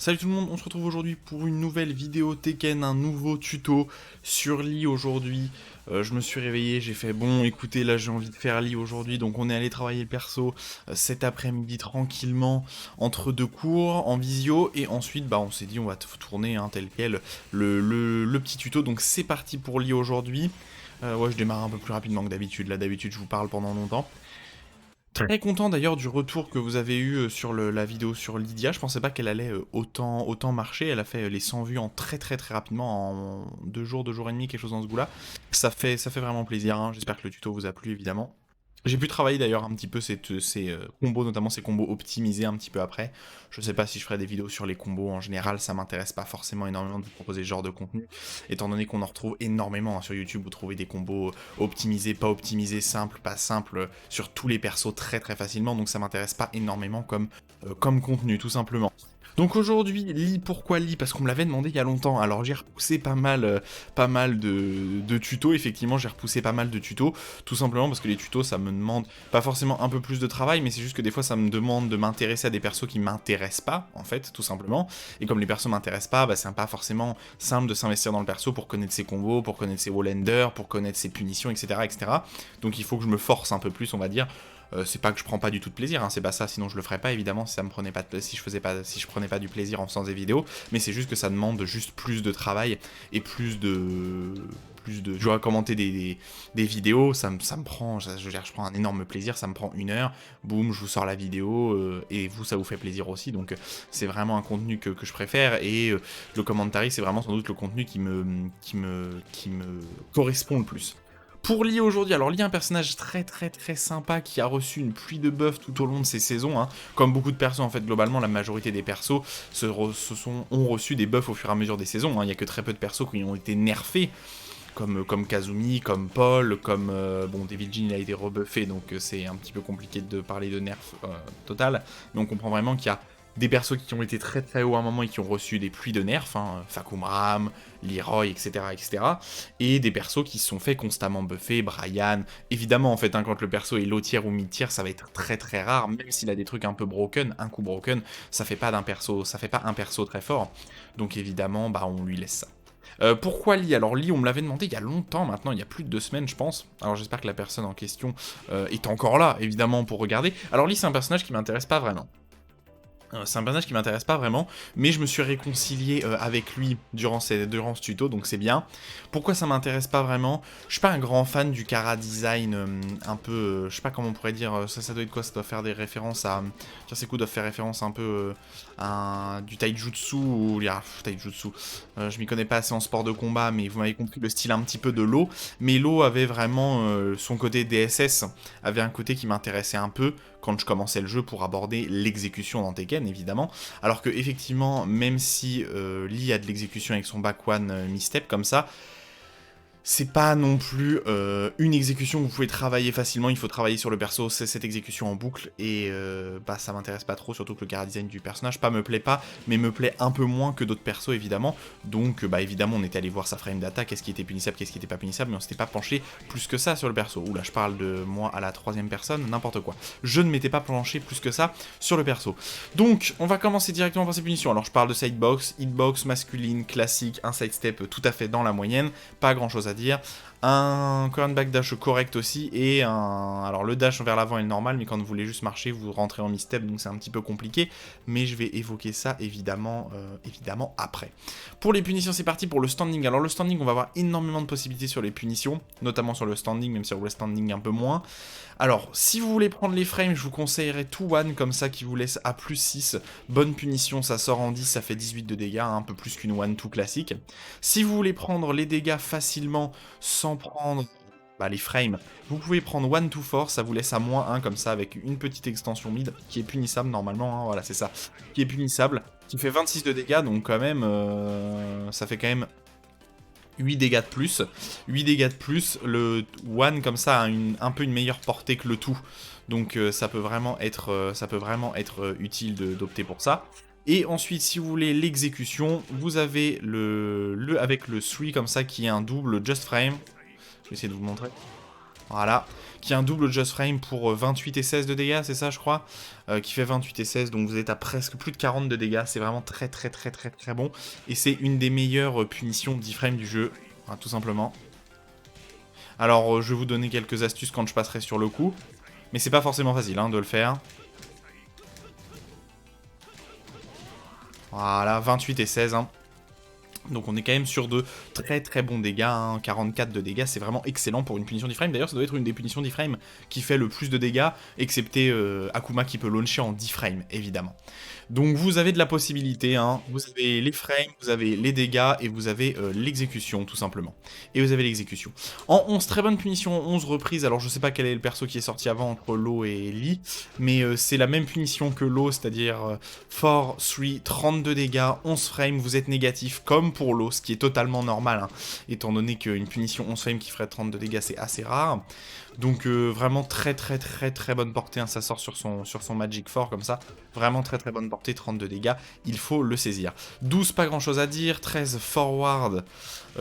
Salut tout le monde, on se retrouve aujourd'hui pour une nouvelle vidéo Tekken, un nouveau tuto sur Lee aujourd'hui. Je me suis réveillé, j'ai fait bon écoutez là j'ai envie de faire Lee aujourd'hui, donc on est allé travailler le perso cet après-midi tranquillement entre deux cours en visio et ensuite bah on s'est dit on va tourner tel quel le petit tuto, donc c'est parti pour Lee aujourd'hui. Ouais je démarre un peu plus rapidement que d'habitude, là d'habitude je vous parle pendant longtemps. Très content d'ailleurs du retour que vous avez eu sur la vidéo sur Lydia, je pensais pas qu'elle allait autant marcher, elle a fait les 100 vues en très rapidement, en 2 jours et demi, quelque chose dans ce goût-là. Ça fait vraiment plaisir, hein. J'espère que le tuto vous a plu évidemment. J'ai pu travailler d'ailleurs un petit peu ces combos, notamment ces combos optimisés un petit peu après. Je sais pas si je ferai des vidéos sur les combos, en général ça m'intéresse pas forcément énormément de vous proposer ce genre de contenu, étant donné qu'on en retrouve énormément hein, sur YouTube, vous trouvez des combos optimisés, pas optimisés, simples, pas simples, sur tous les persos très facilement, donc ça m'intéresse pas énormément comme contenu tout simplement. Donc aujourd'hui, Lee, pourquoi Lee? Parce qu'on me l'avait demandé il y a longtemps, alors j'ai repoussé pas mal de tutos, effectivement j'ai repoussé pas mal de tutos, tout simplement parce que les tutos ça me demande pas forcément un peu plus de travail, mais c'est juste que des fois ça me demande de m'intéresser à des persos qui m'intéressent pas, en fait, tout simplement, et comme les persos m'intéressent pas, bah c'est pas forcément simple de s'investir dans le perso pour connaître ses combos, pour connaître ses wall-enders, pour connaître ses punitions, etc. Donc il faut que je me force un peu plus, on va dire. C'est pas que je prends pas du tout de plaisir, hein, c'est pas ça, sinon je le ferais pas évidemment si ça me prenait pas si je prenais pas du plaisir en faisant des vidéos, mais c'est juste que ça demande juste plus de travail et plus de je dois commenter des vidéos, ça me prend, je prends un énorme plaisir, ça me prend 1 heure, boum, je vous sors la vidéo, et vous, ça vous fait plaisir aussi, donc c'est vraiment un contenu que je préfère, et le commentary, c'est vraiment sans doute le contenu qui me correspond le plus. Pour Lee aujourd'hui, alors Lee est un personnage très sympa qui a reçu une pluie de buffs tout au long de ces saisons, hein. Comme beaucoup de persos en fait, globalement la majorité des persos ont reçu des buffs au fur et à mesure des saisons, hein. Il n'y a que très peu de persos qui ont été nerfés, comme Kazumi, comme Paul, comme bon Devil Jin il a été rebuffé donc c'est un petit peu compliqué de parler de nerf total, mais on comprend vraiment qu'il y a des persos qui ont été très hauts à un moment et qui ont reçu des pluies de nerfs, hein, Fakumram, Leroy, etc. Et des persos qui se sont fait constamment buffer, Brian, évidemment en fait, hein, quand le perso est low tier ou mid tier, ça va être très rare, même s'il a des trucs un peu broken, un coup broken, ça fait pas un perso très fort, donc évidemment, bah on lui laisse ça. Pourquoi Lee? Alors Lee, on me l'avait demandé il y a longtemps maintenant, il y a plus de 2 semaines je pense. Alors j'espère que la personne en question est encore là, évidemment, pour regarder. Alors Lee, c'est un personnage qui m'intéresse pas vraiment. C'est un personnage qui m'intéresse pas vraiment, mais je me suis réconcilié avec lui durant ce tuto, donc c'est bien. Pourquoi ça m'intéresse pas vraiment? Je suis pas un grand fan du Kara design, un peu, je sais pas comment on pourrait dire, ça doit être quoi? Ça doit faire des références à... Tiens, ces coups doivent faire référence un peu à du taijutsu, ou... taijutsu, je m'y connais pas assez en sport de combat, mais vous m'avez compris le style un petit peu de l'eau. Mais l'eau avait vraiment son côté DSS, avait un côté qui m'intéressait un peu, quand je commençais le jeu pour aborder l'exécution dans Tekken, évidemment. Alors que, effectivement, même si Lee a de l'exécution avec son back one misstep comme ça, c'est pas non plus une exécution que vous pouvez travailler facilement, il faut travailler sur le perso, c'est cette exécution en boucle, et bah ça m'intéresse pas trop, surtout que le chara design du personnage, pas me plaît pas, mais me plaît un peu moins que d'autres persos évidemment, donc bah évidemment on était allé voir sa frame data, qu'est-ce qui était punissable, qu'est-ce qui était pas punissable, mais on s'était pas penché plus que ça sur le perso. Oula, je parle de moi à la 3ème personne, n'importe quoi. Je ne m'étais pas penché plus que ça sur le perso. Donc on va commencer directement par ces punitions. Alors je parle de sidebox, hitbox, masculine, classique, un sidestep tout à fait dans la moyenne, pas grand chose à dire, un current back dash correct aussi, et un... Alors le dash vers l'avant est normal, mais quand vous voulez juste marcher, vous rentrez en misstep, donc c'est un petit peu compliqué, mais je vais évoquer ça évidemment, évidemment après. Pour les punitions, c'est parti pour le standing. Alors le standing, on va avoir énormément de possibilités sur les punitions, notamment sur le standing, même sur le standing un peu moins. Alors, si vous voulez prendre les frames, je vous conseillerais 2-1, comme ça, qui vous laisse à plus 6. Bonne punition, ça sort en 10, ça fait 18 de dégâts, un peu plus qu'une 1-2 classique. Si vous voulez prendre les dégâts facilement, sans prendre les frames, vous pouvez prendre 1-2-4, ça vous laisse à -1, comme ça, avec une petite extension mid, qui est punissable normalement, hein, voilà, c'est ça, qui est punissable, qui fait 26 de dégâts, donc quand même, ça fait quand même 8 dégâts de plus. 8 dégâts de plus, le one comme ça a un peu une meilleure portée que le tout. Donc ça peut vraiment être, utile d'opter pour ça. Et ensuite, si vous voulez l'exécution, vous avez avec le 3 comme ça qui est un double just frame. Je vais essayer de vous montrer. Voilà, qui a un double Just Frame pour 28 et 16 de dégâts, c'est ça je crois, qui fait 28 et 16, donc vous êtes à presque plus de 40 de dégâts, c'est vraiment très très très très très bon, et c'est une des meilleures punitions d'iframe du jeu, hein, tout simplement. Alors je vais vous donner quelques astuces quand je passerai sur le coup, mais c'est pas forcément facile hein, de le faire. Voilà, 28 et 16, hein. Donc on est quand même sur de très très bons dégâts, hein. 44 de dégâts, c'est vraiment excellent pour une punition d'iframe. D'ailleurs ça doit être une des punitions d'iframe qui fait le plus de dégâts, excepté Akuma qui peut launcher en 10 frames, évidemment. Donc vous avez de la possibilité, hein. Vous avez les frames, vous avez les dégâts, et vous avez l'exécution, tout simplement. Et vous avez l'exécution. En 11, très bonne punition, 11 reprises, alors je sais pas quel est le perso qui est sorti avant entre Law et Lee, mais c'est la même punition que Law, c'est-à-dire 4, 3, 32 dégâts, 11 frames, vous êtes négatif, comme pour Law, ce qui est totalement normal, hein, étant donné qu'une punition 11 frames qui ferait 32 dégâts, c'est assez rare. Donc vraiment très très très très bonne portée, hein, ça sort sur son Magic 4 comme ça, vraiment très très bonne portée, 32 dégâts, il faut le saisir. 12, pas grand chose à dire, 13 forward,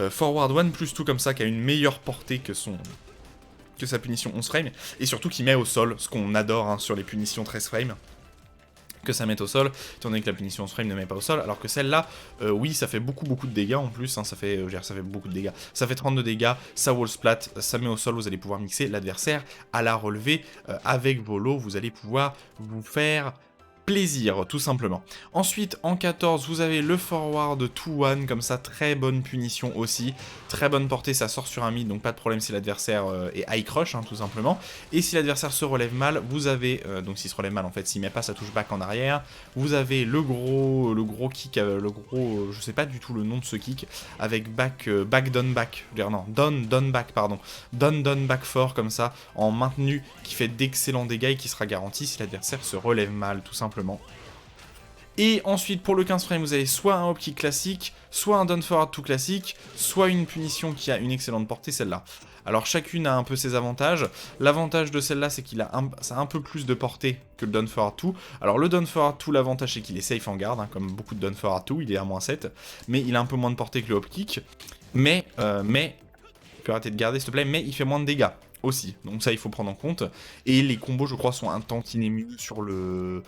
forward 1 plus 2 comme ça, qui a une meilleure portée que sa punition 11 frames, et surtout qui met au sol, ce qu'on adore hein, sur les punitions 13 frames. Que ça mette au sol, étant donné que la punition 11 frames ne met pas au sol, alors que celle-là, oui, ça fait beaucoup de dégâts en plus, hein, ça fait beaucoup de dégâts, ça fait 32 dégâts, ça wall splat, ça met au sol, vous allez pouvoir mixer l'adversaire à la relever, avec vos lots, vous allez pouvoir vous faire plaisir, tout simplement. Ensuite, en 14, vous avez le forward 2-1, comme ça, très bonne punition aussi, très bonne portée, ça sort sur un mid, donc pas de problème si l'adversaire est high crush, hein, tout simplement. Et si l'adversaire se relève mal, vous avez, donc s'il se relève mal en fait, s'il met pas sa touche back en arrière, vous avez le gros kick, je sais pas du tout le nom de ce kick, avec back down back, non, down back, pardon, down back fort, comme ça, en maintenu, qui fait d'excellents dégâts et qui sera garanti si l'adversaire se relève mal, tout simplement. Et ensuite, pour le 15 frame, vous avez soit un hop kick classique, soit un down forward 2 classique, soit une punition qui a une excellente portée, celle-là. Alors chacune a un peu ses avantages. L'avantage de celle-là, c'est qu'il a un peu plus de portée que le down forward 2. Alors le down forward 2, l'avantage c'est qu'il est safe en garde, hein, comme beaucoup de down forward 2, il est à -7, mais il a un peu moins de portée que le hop kick. Mais, tu peux arrêter de garder s'il te plaît, mais il fait moins de dégâts aussi. Donc ça, il faut prendre en compte. Et les combos, je crois, sont un tantinet mieux sur le...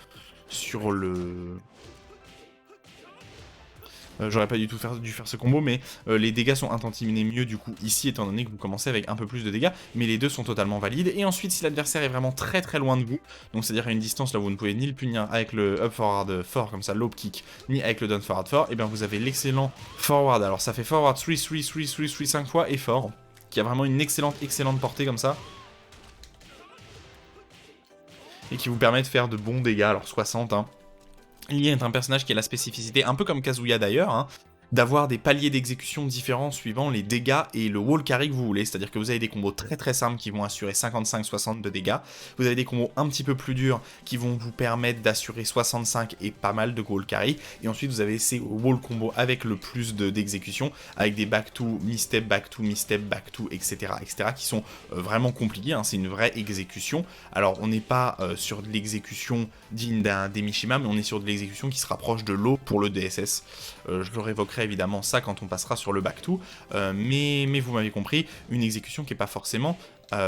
J'aurais pas du tout dû faire ce combo, mais les dégâts sont un tantinet mieux du coup ici, étant donné que vous commencez avec un peu plus de dégâts, mais les deux sont totalement valides. Et ensuite, si l'adversaire est vraiment très très loin de vous, donc c'est-à-dire à une distance là où vous ne pouvez ni le punir avec le up forward fort, comme ça, low kick, ni avec le down forward fort, et bien vous avez l'excellent forward. Alors ça fait forward 3, 3, 3, 3, 3, 5 fois, et fort, qui a vraiment une excellente portée comme ça. Et qui vous permet de faire de bons dégâts, alors 60, hein. Lee est un personnage qui a la spécificité, un peu comme Kazuya d'ailleurs, hein, d'avoir des paliers d'exécution différents suivant les dégâts et le wall carry que vous voulez, c'est-à-dire que vous avez des combos très très simples qui vont assurer 55-60 de dégâts, vous avez des combos un petit peu plus durs qui vont vous permettre d'assurer 65 et pas mal de wall carry, et ensuite vous avez ces wall combos avec le plus d'exécution, avec des back to, mi-step, back to, mi-step, back to, etc. qui sont vraiment compliqués, hein, c'est une vraie exécution. Alors on n'est pas sur de l'exécution digne des Mishima, mais on est sur de l'exécution qui se rapproche de l'eau pour le DSS. Je le révoquerai évidemment ça quand on passera sur le back 2, mais vous m'avez compris, une exécution qui n'est pas forcément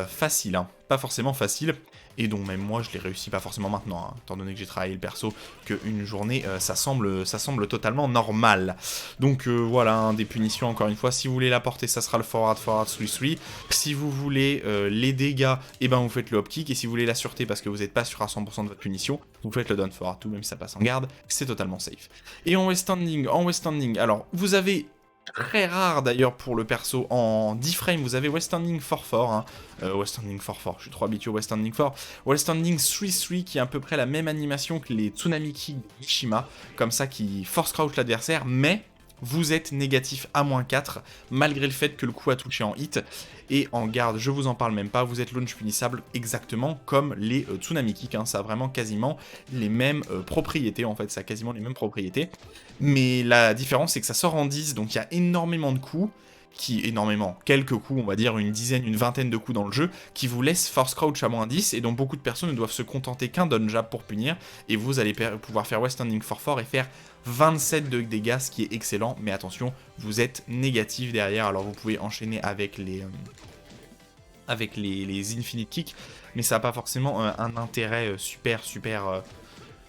facile, hein, pas forcément facile, et dont même moi je l'ai réussi pas forcément maintenant, hein, étant donné que j'ai travaillé le perso, qu'une journée ça semble totalement normal. Donc voilà, hein, des punitions encore une fois, si vous voulez la porter ça sera le forward 3-3, si vous voulez les dégâts, et ben vous faites le hop kick, et si vous voulez la sûreté parce que vous n'êtes pas sûr à 100% de votre punition, vous faites le down forward 2, même si ça passe en garde, c'est totalement safe. Et en west standing, alors vous avez très rare d'ailleurs pour le perso en 10 frames, vous avez West Standing 4-4, hein. West Standing 4-4, je suis trop habitué au West Standing 4. West Standing 3-3 qui est à peu près la même animation que les Tsunami Kick de Mishima, comme ça qui force crouch l'adversaire, mais vous êtes négatif à -4, malgré le fait que le coup a touché en hit, et en garde, je vous en parle même pas, vous êtes launch punissable exactement comme les Tsunami Kick, hein, ça a vraiment quasiment les mêmes propriétés, en fait, ça a quasiment les mêmes propriétés, mais la différence c'est que ça sort en 10, donc il y a énormément de coups, quelques coups, on va dire une dizaine, une vingtaine de coups dans le jeu, qui vous laissent force crouch à -10, et dont beaucoup de personnes ne doivent se contenter qu'un down jab pour punir, et vous allez pouvoir faire West Standing 4-4 et faire 27 de dégâts, ce qui est excellent, mais attention, vous êtes négatif derrière, alors vous pouvez enchaîner avec les avec les Infinite Kicks, mais ça n'a pas forcément un intérêt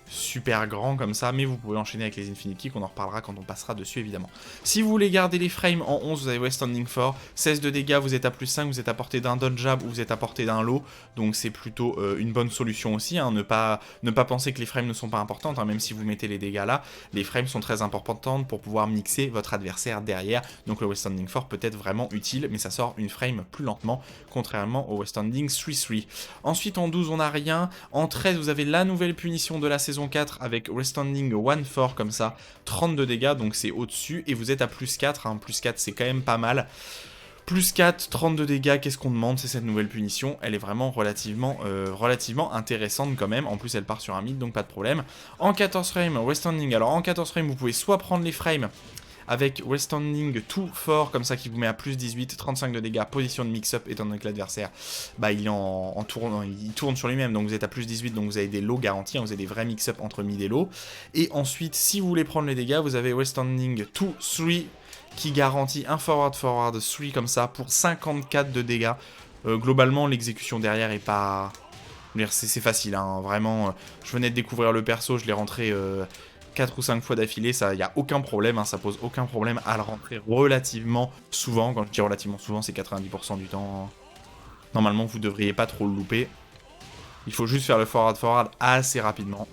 super grand comme ça, mais vous pouvez enchaîner avec les Infinite Kicks, on en reparlera quand on passera dessus évidemment. Si vous voulez garder les frames en 11, vous avez West Standing 4, 16 de dégâts, vous êtes à plus 5, vous êtes à portée d'un dodge jab ou vous êtes à portée d'un low, donc c'est plutôt une bonne solution aussi, hein, ne pas penser que les frames ne sont pas importantes, hein, même si vous mettez les dégâts là, les frames sont très importantes pour pouvoir mixer votre adversaire derrière, donc le West Standing 4 peut être vraiment utile, mais ça sort une frame plus lentement, contrairement au West Standing 3-3. Ensuite en 12 on n'a rien, en 13 vous avez la nouvelle punition de la saison 4 avec Restanding 1-4 comme ça, 32 dégâts, donc c'est au-dessus, et vous êtes à plus 4, hein, plus 4 c'est quand même pas mal. Plus 4, 32 dégâts, qu'est-ce qu'on demande? C'est cette nouvelle punition, elle est vraiment relativement intéressante quand même, en plus elle part sur un mid, donc pas de problème. En 14 frames, Restanding, alors en 14 frames vous pouvez soit prendre les frames avec Weststanding 2 fort, comme ça qui vous met à plus 18, 35 de dégâts, position de mix-up, étant donné que l'adversaire, bah, il est il tourne sur lui-même, donc vous êtes à plus 18, donc vous avez des lows garantis, hein, vous avez des vrais mix-up entre mid et low. Et ensuite, si vous voulez prendre les dégâts, vous avez Weststanding 2, 3, qui garantit un forward 3 comme ça, pour 54 de dégâts. Globalement, l'exécution derrière est pas... C'est facile, hein, vraiment, je venais de découvrir le perso, je l'ai rentré... 4 ou 5 fois d'affilée, ça, y a aucun problème, hein, ça pose aucun problème à le rentrer relativement souvent. Quand je dis relativement souvent, c'est 90% du temps. Normalement, vous devriez pas trop le louper. Il faut juste faire le forward assez rapidement.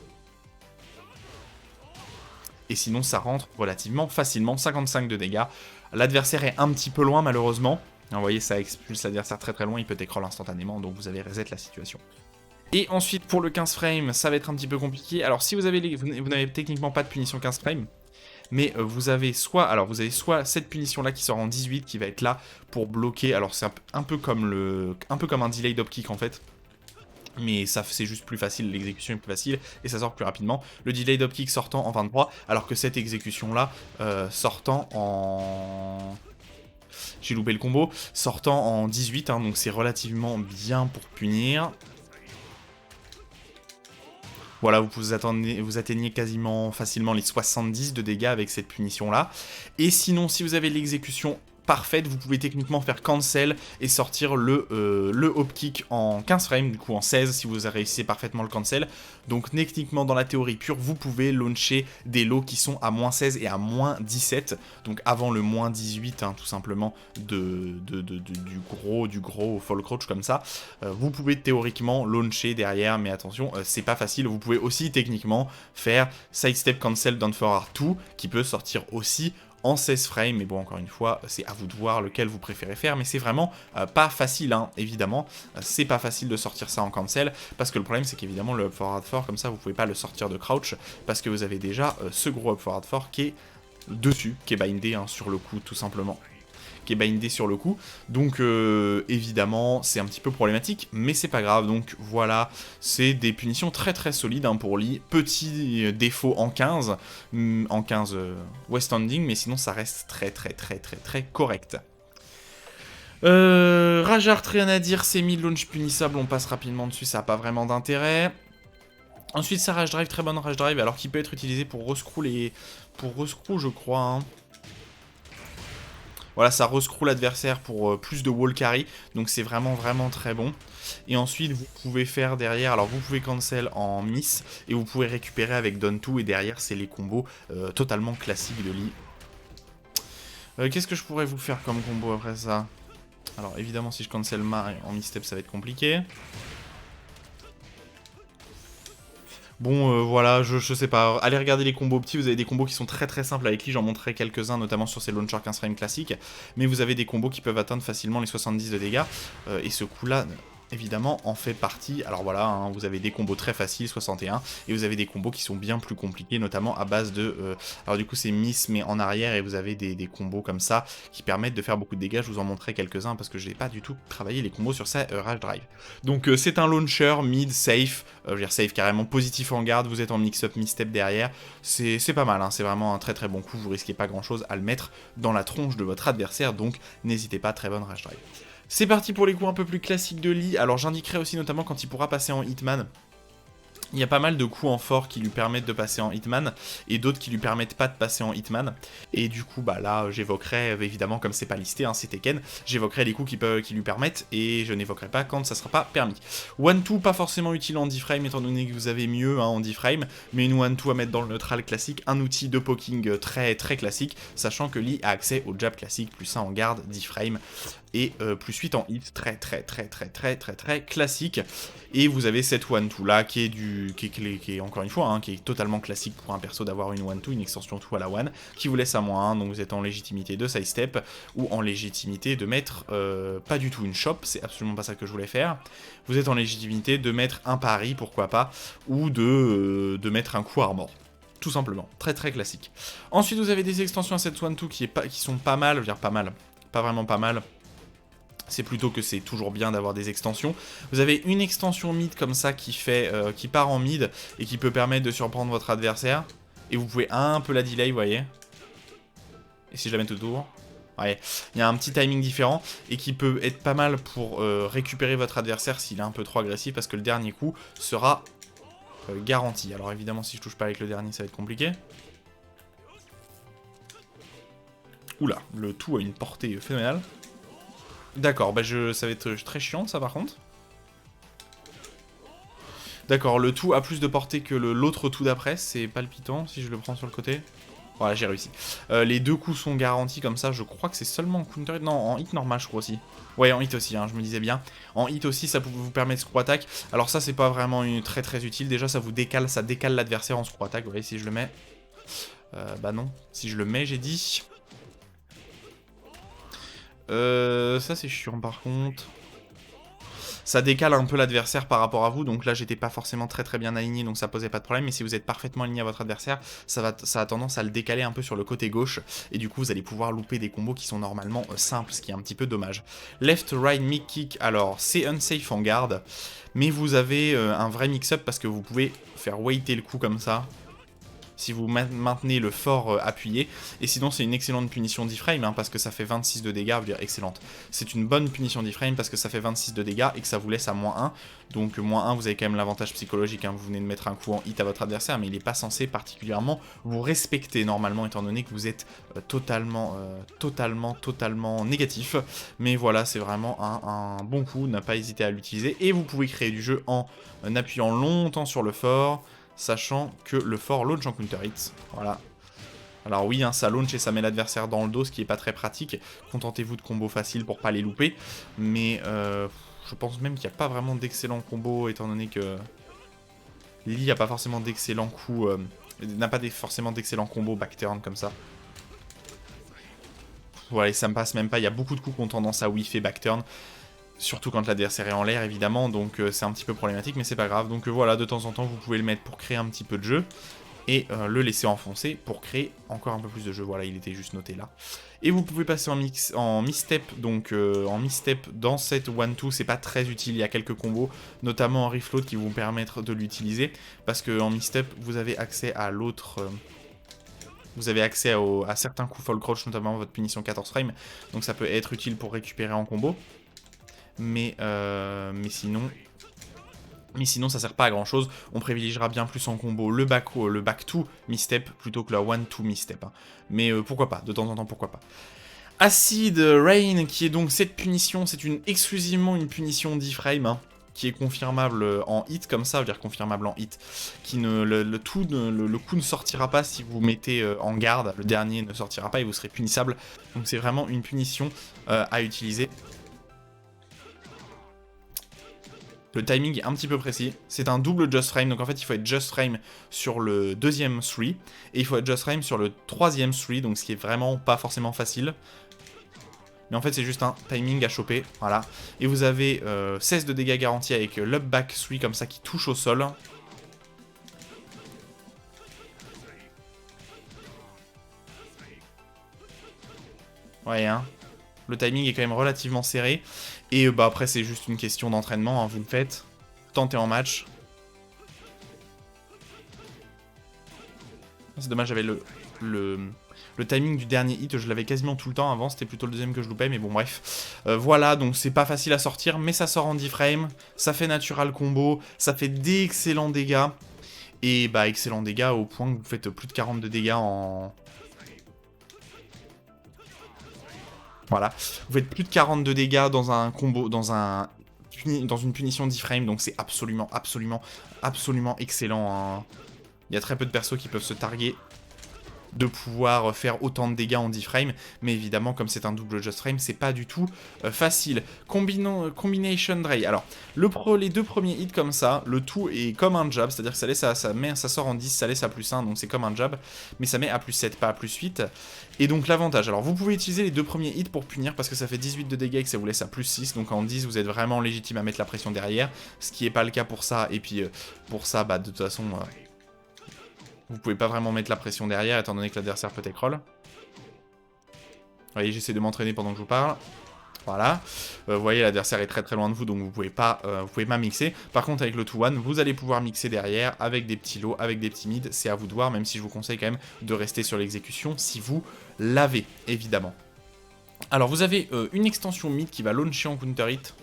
Et sinon, ça rentre relativement facilement, 55 de dégâts. L'adversaire est un petit peu loin, malheureusement. Vous voyez, ça expulse l'adversaire très très loin, il peut écroll instantanément, donc vous avez reset la situation. Et ensuite, pour le 15 frames, ça va être un petit peu compliqué. Alors, si vous avez vous n'avez techniquement pas de punition 15 frames, mais vous avez soit cette punition-là qui sort en 18, qui va être là pour bloquer. Alors, c'est un peu comme un delay d'op kick, en fait. Mais ça, c'est juste plus facile, l'exécution est plus facile, et ça sort plus rapidement. Le delay d'op kick sortant en 23, alors que cette exécution-là, sortant en... J'ai loupé le combo. Sortant en 18, hein, donc c'est relativement bien pour punir. Voilà, vous atteignez quasiment facilement les 70 de dégâts avec cette punition-là. Et sinon, si vous avez l'exécution parfaite, vous pouvez techniquement faire cancel et sortir le hop kick en 15 frames, du coup en 16 si vous réussissez parfaitement le cancel. Donc techniquement dans la théorie pure, vous pouvez launcher des lots qui sont à moins 16 et à moins 17, donc avant le moins 18 hein, tout simplement du gros fall crouch comme ça. Vous pouvez théoriquement launcher derrière, mais attention, c'est pas facile. Vous pouvez aussi techniquement faire sidestep cancel down forward 2 qui peut sortir aussi en 16 frames, mais bon, encore une fois, c'est à vous de voir lequel vous préférez faire, mais c'est vraiment pas facile, hein, évidemment, c'est pas facile de sortir ça en cancel, parce que le problème, c'est qu'évidemment, le up forward 4, comme ça, vous pouvez pas le sortir de crouch, parce que vous avez déjà ce gros up forward 4 qui est dessus, qui est bindé hein, sur le coup, tout simplement. Qui est bindé sur le coup, donc évidemment c'est un petit peu problématique, mais c'est pas grave, donc voilà, c'est des punitions très très solides hein, pour Lee, petit défaut en 15, West Standing, mais sinon ça reste très correct. Rajart, rien à dire, c'est 1000 launch punissable, on passe rapidement dessus, ça n'a pas vraiment d'intérêt. Ensuite sa rage drive, très bonne rage drive, alors qu'il peut être utilisé pour rescrew je crois, hein. Voilà, ça rescrew l'adversaire pour plus de wall carry, donc c'est vraiment très bon. Et ensuite, vous pouvez faire derrière, alors vous pouvez cancel en miss, et vous pouvez récupérer avec Down 2, et derrière, c'est les combos totalement classiques de Lee. Qu'est-ce que je pourrais vous faire comme combo après ça? Alors évidemment, si je cancel Ma en misstep, ça va être compliqué. Bon, voilà, je sais pas. Allez regarder les combos petits, vous avez des combos qui sont très simples avec lui, j'en montrerai quelques-uns, notamment sur ces launchers 15 frames classiques. Mais vous avez des combos qui peuvent atteindre facilement les 70 de dégâts. Et ce coup-là, évidemment, en fait partie. Alors voilà, hein, vous avez des combos très faciles, 61, et vous avez des combos qui sont bien plus compliqués, notamment à base de... alors du coup, c'est miss, mais en arrière, et vous avez des combos comme ça, qui permettent de faire beaucoup de dégâts. Je vous en montrerai quelques-uns, parce que je n'ai pas du tout travaillé les combos sur sa rage drive. Donc c'est un launcher, mid, safe, je veux dire safe carrément, positif en garde, vous êtes en mix-up, mi-step derrière, c'est pas mal, hein, c'est vraiment un très bon coup, vous risquez pas grand-chose à le mettre dans la tronche de votre adversaire, donc n'hésitez pas, très bonne rage drive. C'est parti pour les coups un peu plus classiques de Lee. Alors j'indiquerai aussi notamment quand il pourra passer en Hitman. Il y a pas mal de coups en fort qui lui permettent de passer en Hitman, et d'autres qui lui permettent pas de passer en Hitman. Et du coup, bah là, j'évoquerai, évidemment, comme c'est pas listé, hein, c'est Tekken, j'évoquerai les coups qui lui permettent, et je n'évoquerai pas quand ça sera pas permis. 1-2, pas forcément utile en 10 frames, étant donné que vous avez mieux hein, en 10 frames, mais une 1-2 à mettre dans le neutral classique, un outil de poking très très classique, sachant que Lee a accès au jab classique, plus 1 en garde, 10 frames, et plus 8 en hit, très classique. Et vous avez cette 1-2 là, qui est encore une fois, hein, qui est totalement classique pour un perso d'avoir une 1-2, une extension 2 à la 1, qui vous laisse à -1, donc vous êtes en légitimité de sidestep, ou en légitimité de mettre pas du tout une shop, c'est absolument pas ça que je voulais faire. Vous êtes en légitimité de mettre un pari, pourquoi pas, ou de mettre un coup armor. Tout simplement, très classique. Ensuite, vous avez des extensions à cette 1-2 qui sont pas mal, je veux dire pas mal, pas vraiment pas mal. C'est plutôt que c'est toujours bien d'avoir des extensions. Vous avez une extension mid comme ça qui part en mid et qui peut permettre de surprendre votre adversaire. Et vous pouvez un peu la delay, vous voyez. Et si je la mets tout autour, ouais, il y a un petit timing différent et qui peut être pas mal pour récupérer votre adversaire s'il est un peu trop agressif parce que le dernier coup sera garanti. Alors évidemment, si je touche pas avec le dernier, ça va être compliqué. Oula, le tout a une portée phénoménale. D'accord, bah ça va être très chiant ça par contre. D'accord, le tout a plus de portée que l'autre tout d'après, c'est palpitant si je le prends sur le côté. Voilà, j'ai réussi. Les deux coups sont garantis comme ça, je crois que c'est seulement en counter... Non, en hit normal je crois aussi. Ouais, en hit aussi, hein, je me disais bien. En hit aussi, ça vous permet de screw attack. Alors ça, c'est pas vraiment très utile. Déjà, ça décale l'adversaire en screw attack. Vous voyez, si je le mets... bah non, si je le mets, j'ai dit... ça c'est chiant par contre. Ça décale un peu l'adversaire par rapport à vous, donc là j'étais pas forcément très bien aligné, donc ça posait pas de problème, mais si vous êtes parfaitement aligné à votre adversaire, ça a tendance à le décaler un peu sur le côté gauche, et du coup vous allez pouvoir louper des combos qui sont normalement simples, ce qui est un petit peu dommage. Left, right, mid kick, alors c'est unsafe en garde, mais vous avez un vrai mix-up parce que vous pouvez faire waiter le coup comme ça, si vous maintenez le fort appuyé, et sinon c'est une excellente punition d'iframe, hein, parce que ça fait 26 de dégâts, je veux dire excellente. C'est une bonne punition d'iframe parce que ça fait 26 de dégâts et que ça vous laisse à -1, donc -1 vous avez quand même l'avantage psychologique, hein, vous venez de mettre un coup en hit à votre adversaire, mais il n'est pas censé particulièrement vous respecter normalement, étant donné que vous êtes totalement négatif, mais voilà, c'est vraiment un bon coup, n'a pas hésité à l'utiliser, et vous pouvez créer du jeu en appuyant longtemps sur le fort, sachant que le fort launch en counter hits, voilà. Alors oui, hein, ça launch et ça met l'adversaire dans le dos, ce qui est pas très pratique. Contentez-vous de combos faciles pour pas les louper, mais je pense même qu'il n'y a pas vraiment d'excellents combos, étant donné que Lee n'a pas forcément d'excellents coups, n'a pas forcément d'excellents combos backturn comme ça. Voilà, et ça me passe même pas, il y a beaucoup de coups qui ont tendance à whiffer backturn. Surtout quand l'adversaire est en l'air, évidemment, donc c'est un petit peu problématique, mais c'est pas grave. Donc voilà, de temps en temps, vous pouvez le mettre pour créer un petit peu de jeu, et le laisser enfoncer pour créer encore un peu plus de jeu. Voilà, il était juste noté là. Et vous pouvez passer en mi-step, donc en mi-step dans cette 1-2, c'est pas très utile, il y a quelques combos, notamment en refloat qui vont vous permettre de l'utiliser, parce qu'en mi-step, vous avez accès à l'autre... vous avez accès à certains coups fall crouch, notamment votre punition 14 frames, donc ça peut être utile pour récupérer en combo. Mais sinon ça sert pas à grand chose. On privilégiera bien plus en combo le back 2 mi-step plutôt que la 1-2 mi-step, hein. Mais pourquoi pas, de temps en temps pourquoi pas. Acid Rain, qui est donc cette punition, c'est exclusivement une punition d'iframe, hein, qui est confirmable en hit comme ça, je veux dire confirmable en hit, qui le coup ne sortira pas si vous mettez en garde, le dernier ne sortira pas et vous serez punissable. Donc c'est vraiment une punition à utiliser. Le timing est un petit peu précis, c'est un double just frame, donc en fait il faut être just frame sur le deuxième 3, et il faut être just frame sur le troisième 3, donc ce qui est vraiment pas forcément facile. Mais en fait c'est juste un timing à choper, voilà. Et vous avez 16 de dégâts garantis avec l'up back 3 comme ça qui touche au sol. Ouais, hein. Le timing est quand même relativement serré. Et bah après c'est juste une question d'entraînement, hein, vous le faites. Tentez en match. C'est dommage, j'avais le timing du dernier hit, je l'avais quasiment tout le temps avant, c'était plutôt le deuxième que je loupais, mais bon bref. Voilà, donc c'est pas facile à sortir, mais ça sort en 10 frames, ça fait natural combo, ça fait d'excellents dégâts. Et bah excellents dégâts au point que vous faites plus de 40 de dégâts en... Voilà, vous faites plus de 40 de dégâts dans un combo, dans une punition 10 frames, donc c'est absolument excellent, hein. Il y a très peu de persos qui peuvent se targuer de pouvoir faire autant de dégâts en 10 frames, mais évidemment comme c'est un double just frame, c'est pas du tout facile. Combination Dray, alors les deux premiers hits comme ça, le tout est comme un jab, c'est-à-dire que ça sort en 10, ça laisse à plus 1, donc c'est comme un jab, mais ça met à plus 7, pas à plus 8, et donc l'avantage, alors vous pouvez utiliser les deux premiers hits pour punir, parce que ça fait 18 de dégâts et que ça vous laisse à plus 6, donc en 10 vous êtes vraiment légitime à mettre la pression derrière, ce qui est pas le cas pour ça, et puis pour ça, bah de toute façon... vous pouvez pas vraiment mettre la pression derrière, étant donné que l'adversaire peut écroll. Vous voyez, j'essaie de m'entraîner pendant que je vous parle. Voilà. Vous voyez, l'adversaire est très loin de vous, donc vous pouvez pas mixer. Par contre, avec le 2-1, vous allez pouvoir mixer derrière, avec des petits lows, avec des petits mids. C'est à vous de voir, même si je vous conseille quand même de rester sur l'exécution, si vous l'avez, évidemment. Alors, vous avez une extension mid qui va launcher en counter hit.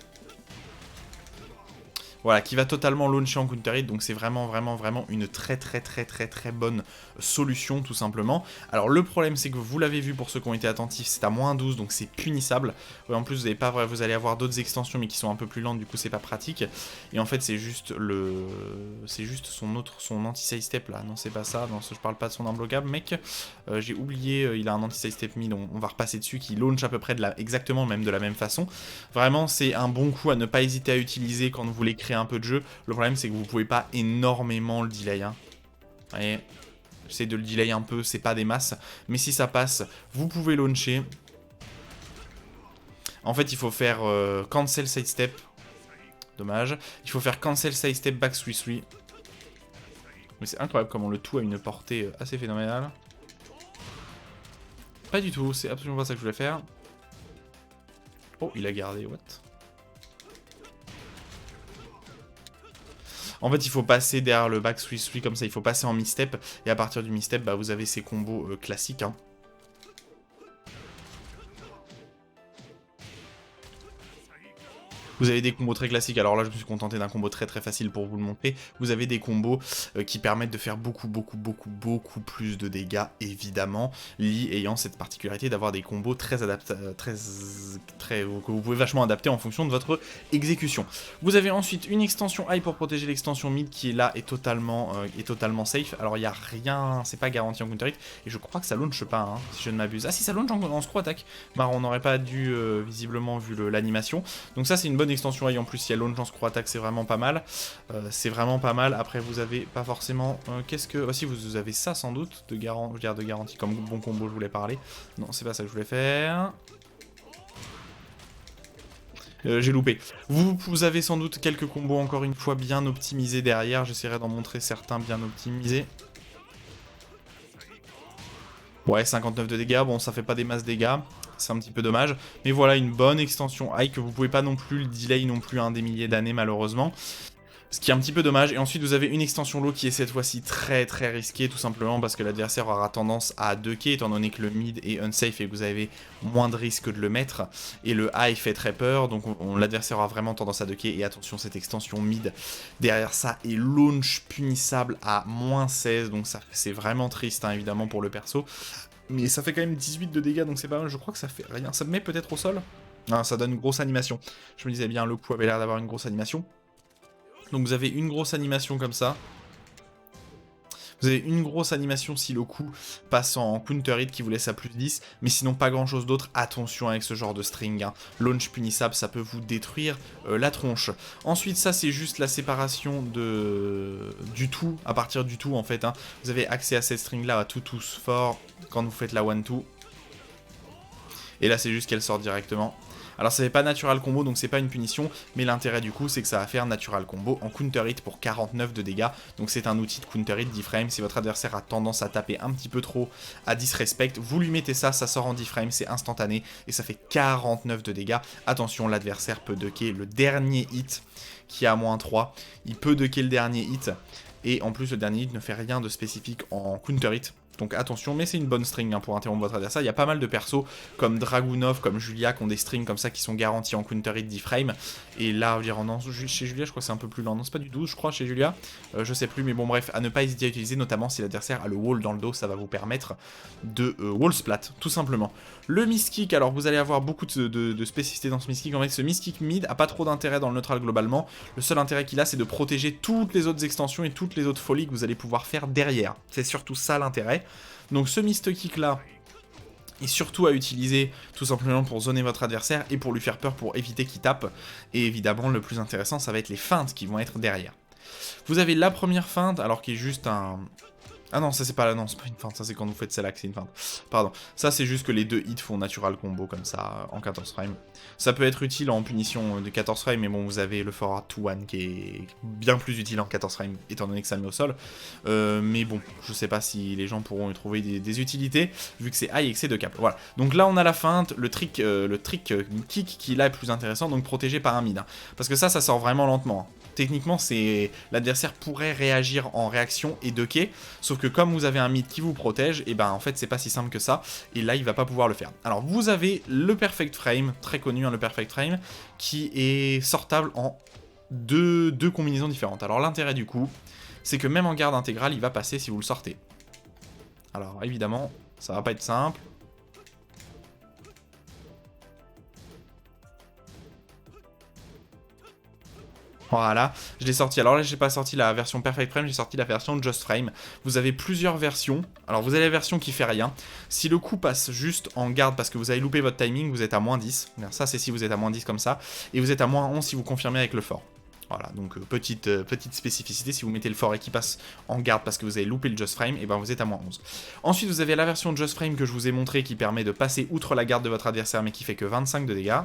Voilà, qui va totalement launcher en counter hit, donc c'est vraiment une très bonne solution, tout simplement. Alors le problème, c'est que vous l'avez vu pour ceux qui ont été attentifs, c'est à moins 12, donc c'est punissable. Et en plus, vous allez avoir d'autres extensions, mais qui sont un peu plus lentes, du coup c'est pas pratique. Et en fait, c'est juste son anti-side step là. Non, c'est pas ça, non, je parle pas de son imbloquable, mec. J'ai oublié, il a un anti-side step mid, on va repasser dessus, qui launch à peu près exactement même de la même façon. Vraiment, c'est un bon coup à ne pas hésiter à utiliser quand vous voulez créer un peu de jeu. Le problème, c'est que vous pouvez pas énormément le delay, hein. Vous voyez, j'essaie de le delay un peu, c'est pas des masses, mais si ça passe, vous pouvez launcher. En fait, il faut faire cancel side step. Dommage. Il faut faire cancel side step back 3-3. Mais c'est incroyable comment le tout a une portée assez phénoménale. Pas du tout, c'est absolument pas ça que je voulais faire. Oh, il a gardé, what? En fait, il faut passer derrière le back 3-3 comme ça, il faut passer en mi-step, et à partir du mi-step, bah, vous avez ces combos classiques, hein. Vous avez des combos très classiques, alors là je me suis contenté d'un combo très facile pour vous le montrer. Vous avez des combos qui permettent de faire beaucoup plus de dégâts, évidemment. Lee ayant cette particularité d'avoir des combos très adaptés, que vous pouvez vachement adapter en fonction de votre exécution. Vous avez ensuite une extension high pour protéger l'extension mid qui est là et totalement safe. Alors il n'y a rien, c'est pas garanti en counter hit, et je crois que ça launch pas, hein, si je ne m'abuse. Ah si, ça launch en screw attack. Bah on n'aurait pas dû visiblement vu l'animation. Donc ça c'est une bonne extension, et en plus il y a launch en screw attack, c'est vraiment pas mal. Après vous avez pas forcément... si vous avez ça sans doute, de garantie comme bon combo, je voulais parler. Non, c'est pas ça que je voulais faire. J'ai loupé. Vous avez sans doute quelques combos encore une fois bien optimisés derrière, j'essaierai d'en montrer certains bien optimisés. Ouais, 59 de dégâts, bon ça fait pas des masses dégâts, c'est un petit peu dommage. Mais voilà, une bonne extension high que vous pouvez pas non plus le delay non plus des milliers d'années malheureusement. Ce qui est un petit peu dommage. Et ensuite vous avez une extension low qui est cette fois-ci très risquée, tout simplement parce que l'adversaire aura tendance à 2K étant donné que le mid est unsafe et que vous avez moins de risque de le mettre. Et le high fait très peur, donc l'adversaire aura vraiment tendance à 2K. Et attention, cette extension mid derrière ça est launch punissable à moins 16, donc ça c'est vraiment triste hein, évidemment pour le perso. Mais ça fait quand même 18 de dégâts, donc c'est pas mal, je crois que ça fait rien. Ça me met peut-être au sol. Ah, ça donne une grosse animation. Je me disais bien, le coup avait l'air d'avoir une grosse animation. Donc vous avez une grosse animation comme ça. Vous avez une grosse animation si le coup passe en counter hit qui vous laisse à plus 10. Mais sinon pas grand chose d'autre. Attention avec ce genre de string, hein. Launch punissable, ça peut vous détruire la tronche. Ensuite ça c'est juste la séparation du tout. À partir du tout en fait, hein. Vous avez accès à cette string là à tout fort quand vous faites la 1-2. Et là c'est juste qu'elle sort directement. Alors ça fait pas natural combo, donc c'est pas une punition, mais l'intérêt du coup c'est que ça va faire natural combo en counter hit pour 49 de dégâts. Donc c'est un outil de counter hit 10 frames. Si votre adversaire a tendance à taper un petit peu trop, à disrespect, vous lui mettez ça, ça sort en 10 frames, c'est instantané et ça fait 49 de dégâts. Attention, l'adversaire peut ducker le dernier hit qui est à moins 3. Il peut ducker le dernier hit et en plus le dernier hit ne fait rien de spécifique en counter hit. Donc attention, mais c'est une bonne string hein, pour interrompre votre adversaire. Il y a pas mal de persos comme Dragunov, comme Julia qui ont des strings comme ça qui sont garantis en counter hit 10 frames. Et là, chez Julia, je crois que c'est un peu plus lent. Non, c'est pas du 12, je crois, chez Julia. Je sais plus, mais bon, bref, à ne pas hésiter à utiliser, notamment si l'adversaire a le wall dans le dos, ça va vous permettre de wall splat, tout simplement. Le miskick, alors vous allez avoir beaucoup de spécificités dans ce miskick. En fait, ce miskick mid a pas trop d'intérêt dans le neutral globalement. Le seul intérêt qu'il a, c'est de protéger toutes les autres extensions et toutes les autres folies que vous allez pouvoir faire derrière. C'est surtout ça l'intérêt. Donc ce mist kick là est surtout à utiliser tout simplement pour zoner votre adversaire et pour lui faire peur pour éviter qu'il tape. Et évidemment le plus intéressant ça va être les feintes qui vont être derrière. Vous avez la première feinte alors qui est juste un... Ah non, ça c'est pas c'est pas une feinte, ça c'est quand vous faites celle-là que c'est une feinte. Pardon, ça c'est juste que les deux hits font natural combo comme ça en 14 frames. Ça peut être utile en punition de 14 frames, mais bon, vous avez le forward to one qui est bien plus utile en 14 frames, étant donné que ça met au sol. Mais bon, je sais pas si les gens pourront y trouver des utilités, vu que c'est high et que c'est 2 cap. Voilà, donc là on a la feinte, le trick kick qui là est plus intéressant, donc protégé par un mid. Hein. Parce que ça sort vraiment lentement. Hein. Techniquement, l'adversaire pourrait réagir en réaction et ducker, sauf que comme vous avez un mid qui vous protège, et ben en fait c'est pas si simple que ça, et là il va pas pouvoir le faire. Alors vous avez le perfect frame, très connu hein, le perfect frame, qui est sortable en deux combinaisons différentes. Alors l'intérêt du coup, c'est que même en garde intégrale, il va passer si vous le sortez. Alors évidemment, ça va pas être simple. Voilà, je l'ai sorti. Alors là, j'ai pas sorti la version Perfect Frame, j'ai sorti la version Just Frame. Vous avez plusieurs versions. Alors vous avez la version qui fait rien. Si le coup passe juste en garde parce que vous avez loupé votre timing, vous êtes à moins 10. Ça, c'est si vous êtes à moins 10 comme ça. Et vous êtes à moins 11 si vous confirmez avec le fort. Voilà, donc petite spécificité, si vous mettez le fort et qui passe en garde parce que vous avez loupé le Just Frame, et ben vous êtes à moins 11. Ensuite, vous avez la version Just Frame que je vous ai montré qui permet de passer outre la garde de votre adversaire mais qui fait que 25 de dégâts.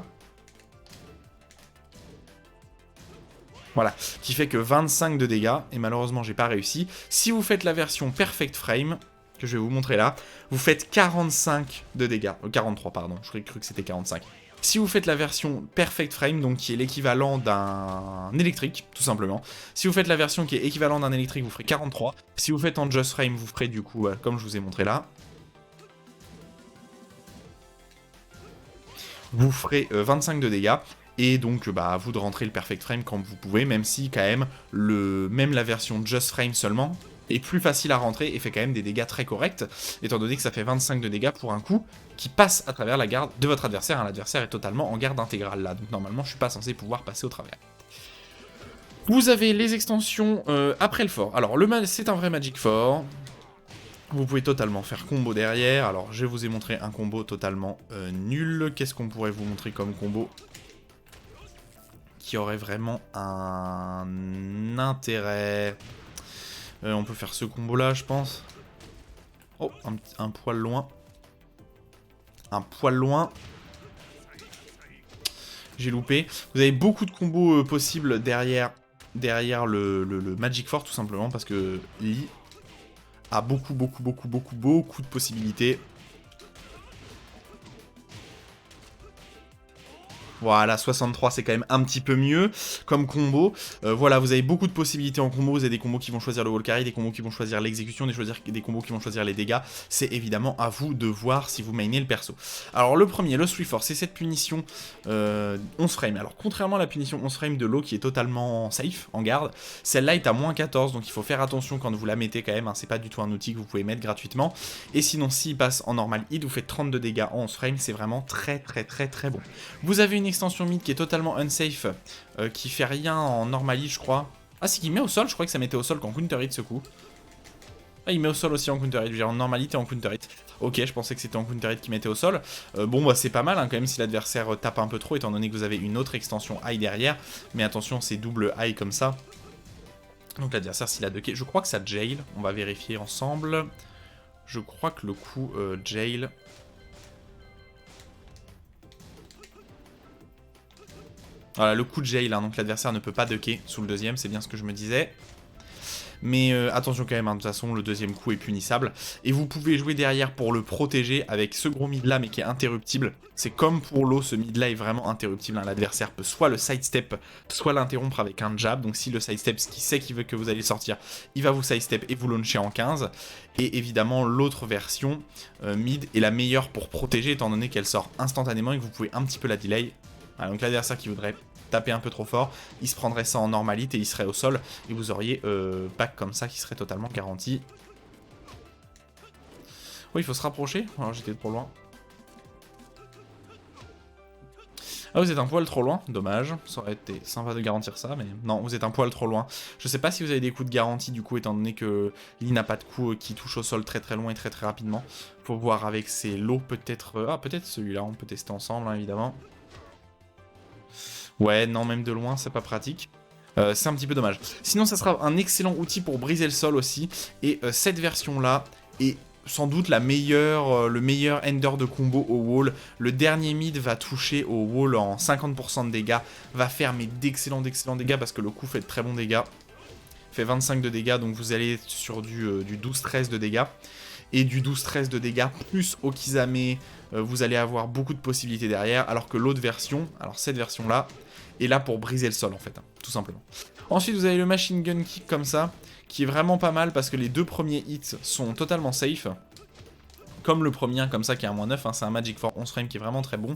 Voilà, qui fait que 25 de dégâts, et malheureusement j'ai pas réussi. Si vous faites la version Perfect Frame, que je vais vous montrer là, vous faites 45 de dégâts. 43 pardon, je cru que c'était 45. Si vous faites la version Perfect Frame, donc qui est l'équivalent d'un électrique, tout simplement. Si vous faites la version qui est équivalent d'un électrique, vous ferez 43. Si vous faites en Just Frame, vous ferez du coup, comme je vous ai montré là, vous ferez 25 de dégâts. Et donc, bah, à vous de rentrer le Perfect Frame quand vous pouvez, même si, quand même, même la version Just Frame seulement est plus facile à rentrer et fait quand même des dégâts très corrects, étant donné que ça fait 25 de dégâts pour un coup qui passe à travers la garde de votre adversaire. Hein, l'adversaire est totalement en garde intégrale, là, donc normalement, je suis pas censé pouvoir passer au travers. Vous avez les extensions après le fort. Alors, c'est un vrai Magic Fort. Vous pouvez totalement faire combo derrière. Alors, je vous ai montré un combo totalement nul. Qu'est-ce qu'on pourrait vous montrer comme combo qui aurait vraiment un intérêt. On peut faire ce combo là, je pense. Oh, un poil loin. Un poil loin. J'ai loupé. Vous avez beaucoup de combos possibles derrière le Magic Fort, tout simplement, parce que Lee a beaucoup de possibilités. Voilà, 63 c'est quand même un petit peu mieux comme combo. Voilà, vous avez beaucoup de possibilités en combo, vous avez des combos qui vont choisir le wall carry, des combos qui vont choisir l'exécution, des combos qui vont choisir les dégâts. C'est évidemment à vous de voir si vous mainez le perso. Alors le premier, le 3 Force, c'est cette punition 11 frames. Alors contrairement à la punition 11 frames de l'eau qui est totalement safe, en garde, celle-là est à moins 14, donc il faut faire attention quand vous la mettez quand même, hein, c'est pas du tout un outil que vous pouvez mettre gratuitement. Et sinon, s'il passe en normal hit, vous faites 32 dégâts en 11 frames, c'est vraiment très bon. Vous avez une extension mid qui est totalement unsafe, qui fait rien en normali, je crois. Ah, c'est qu'il met au sol, je crois que ça mettait au sol quand counter hit ce coup. Ah, il met au sol aussi en counter hit, je veux dire en normalité en counter hit. Ok, je pensais que c'était en counter hit qui mettait au sol. Bon, bah c'est pas mal hein, quand même si l'adversaire tape un peu trop, étant donné que vous avez une autre extension high derrière. Mais attention, c'est double high comme ça. Donc l'adversaire, s'il a ducké, je crois que ça jail. On va vérifier ensemble. Je crois que le coup jail... Voilà, le coup de jail, hein, donc l'adversaire ne peut pas ducker sous le deuxième, c'est bien ce que je me disais. Mais attention quand même, hein, de toute façon, le deuxième coup est punissable. Et vous pouvez jouer derrière pour le protéger avec ce gros mid là, mais qui est interruptible. C'est comme pour l'eau, ce mid là est vraiment interruptible. Hein. L'adversaire peut soit le sidestep, soit l'interrompre avec un jab. Donc si le sidestep, ce qui sait qu'il veut que vous allez sortir, il va vous sidestep et vous launcher en 15. Et évidemment, l'autre version, mid, est la meilleure pour protéger, étant donné qu'elle sort instantanément et que vous pouvez un petit peu la delay. Voilà, donc l'adversaire qui voudrait taper un peu trop fort, il se prendrait ça en normalite et il serait au sol, et vous auriez back comme ça qui serait totalement garanti. Oui, il faut se rapprocher. Alors j'étais trop loin. Ah, vous êtes un poil trop loin, dommage, ça aurait été sympa de garantir ça, mais non, vous êtes un poil trop loin. Je sais pas si vous avez des coups de garantie du coup, étant donné que Lee n'a pas de coup qui touche au sol très très loin et très très rapidement. Faut voir avec ses lots peut-être... Ah, peut-être celui-là, on peut tester ensemble, hein, évidemment. Ouais, non, même de loin, c'est pas pratique. C'est un petit peu dommage. Sinon, ça sera un excellent outil pour briser le sol aussi. Et cette version-là est sans doute la meilleure, le meilleur ender de combo au wall. Le dernier mid va toucher au wall en 50% de dégâts. Va faire mais d'excellents dégâts parce que le coup fait de très bons dégâts. Fait 25 de dégâts, donc vous allez sur du 12-13 de dégâts. Et du 12-13 de dégâts plus Okizame, vous allez avoir beaucoup de possibilités derrière. Alors que l'autre version, alors cette version-là, est là pour briser le sol en fait, hein, tout simplement. Ensuite vous avez le machine gun kick comme ça, qui est vraiment pas mal parce que les deux premiers hits sont totalement safe. Comme le premier, comme ça, qui est un -9, hein, c'est un Magic for 11 frames qui est vraiment très bon.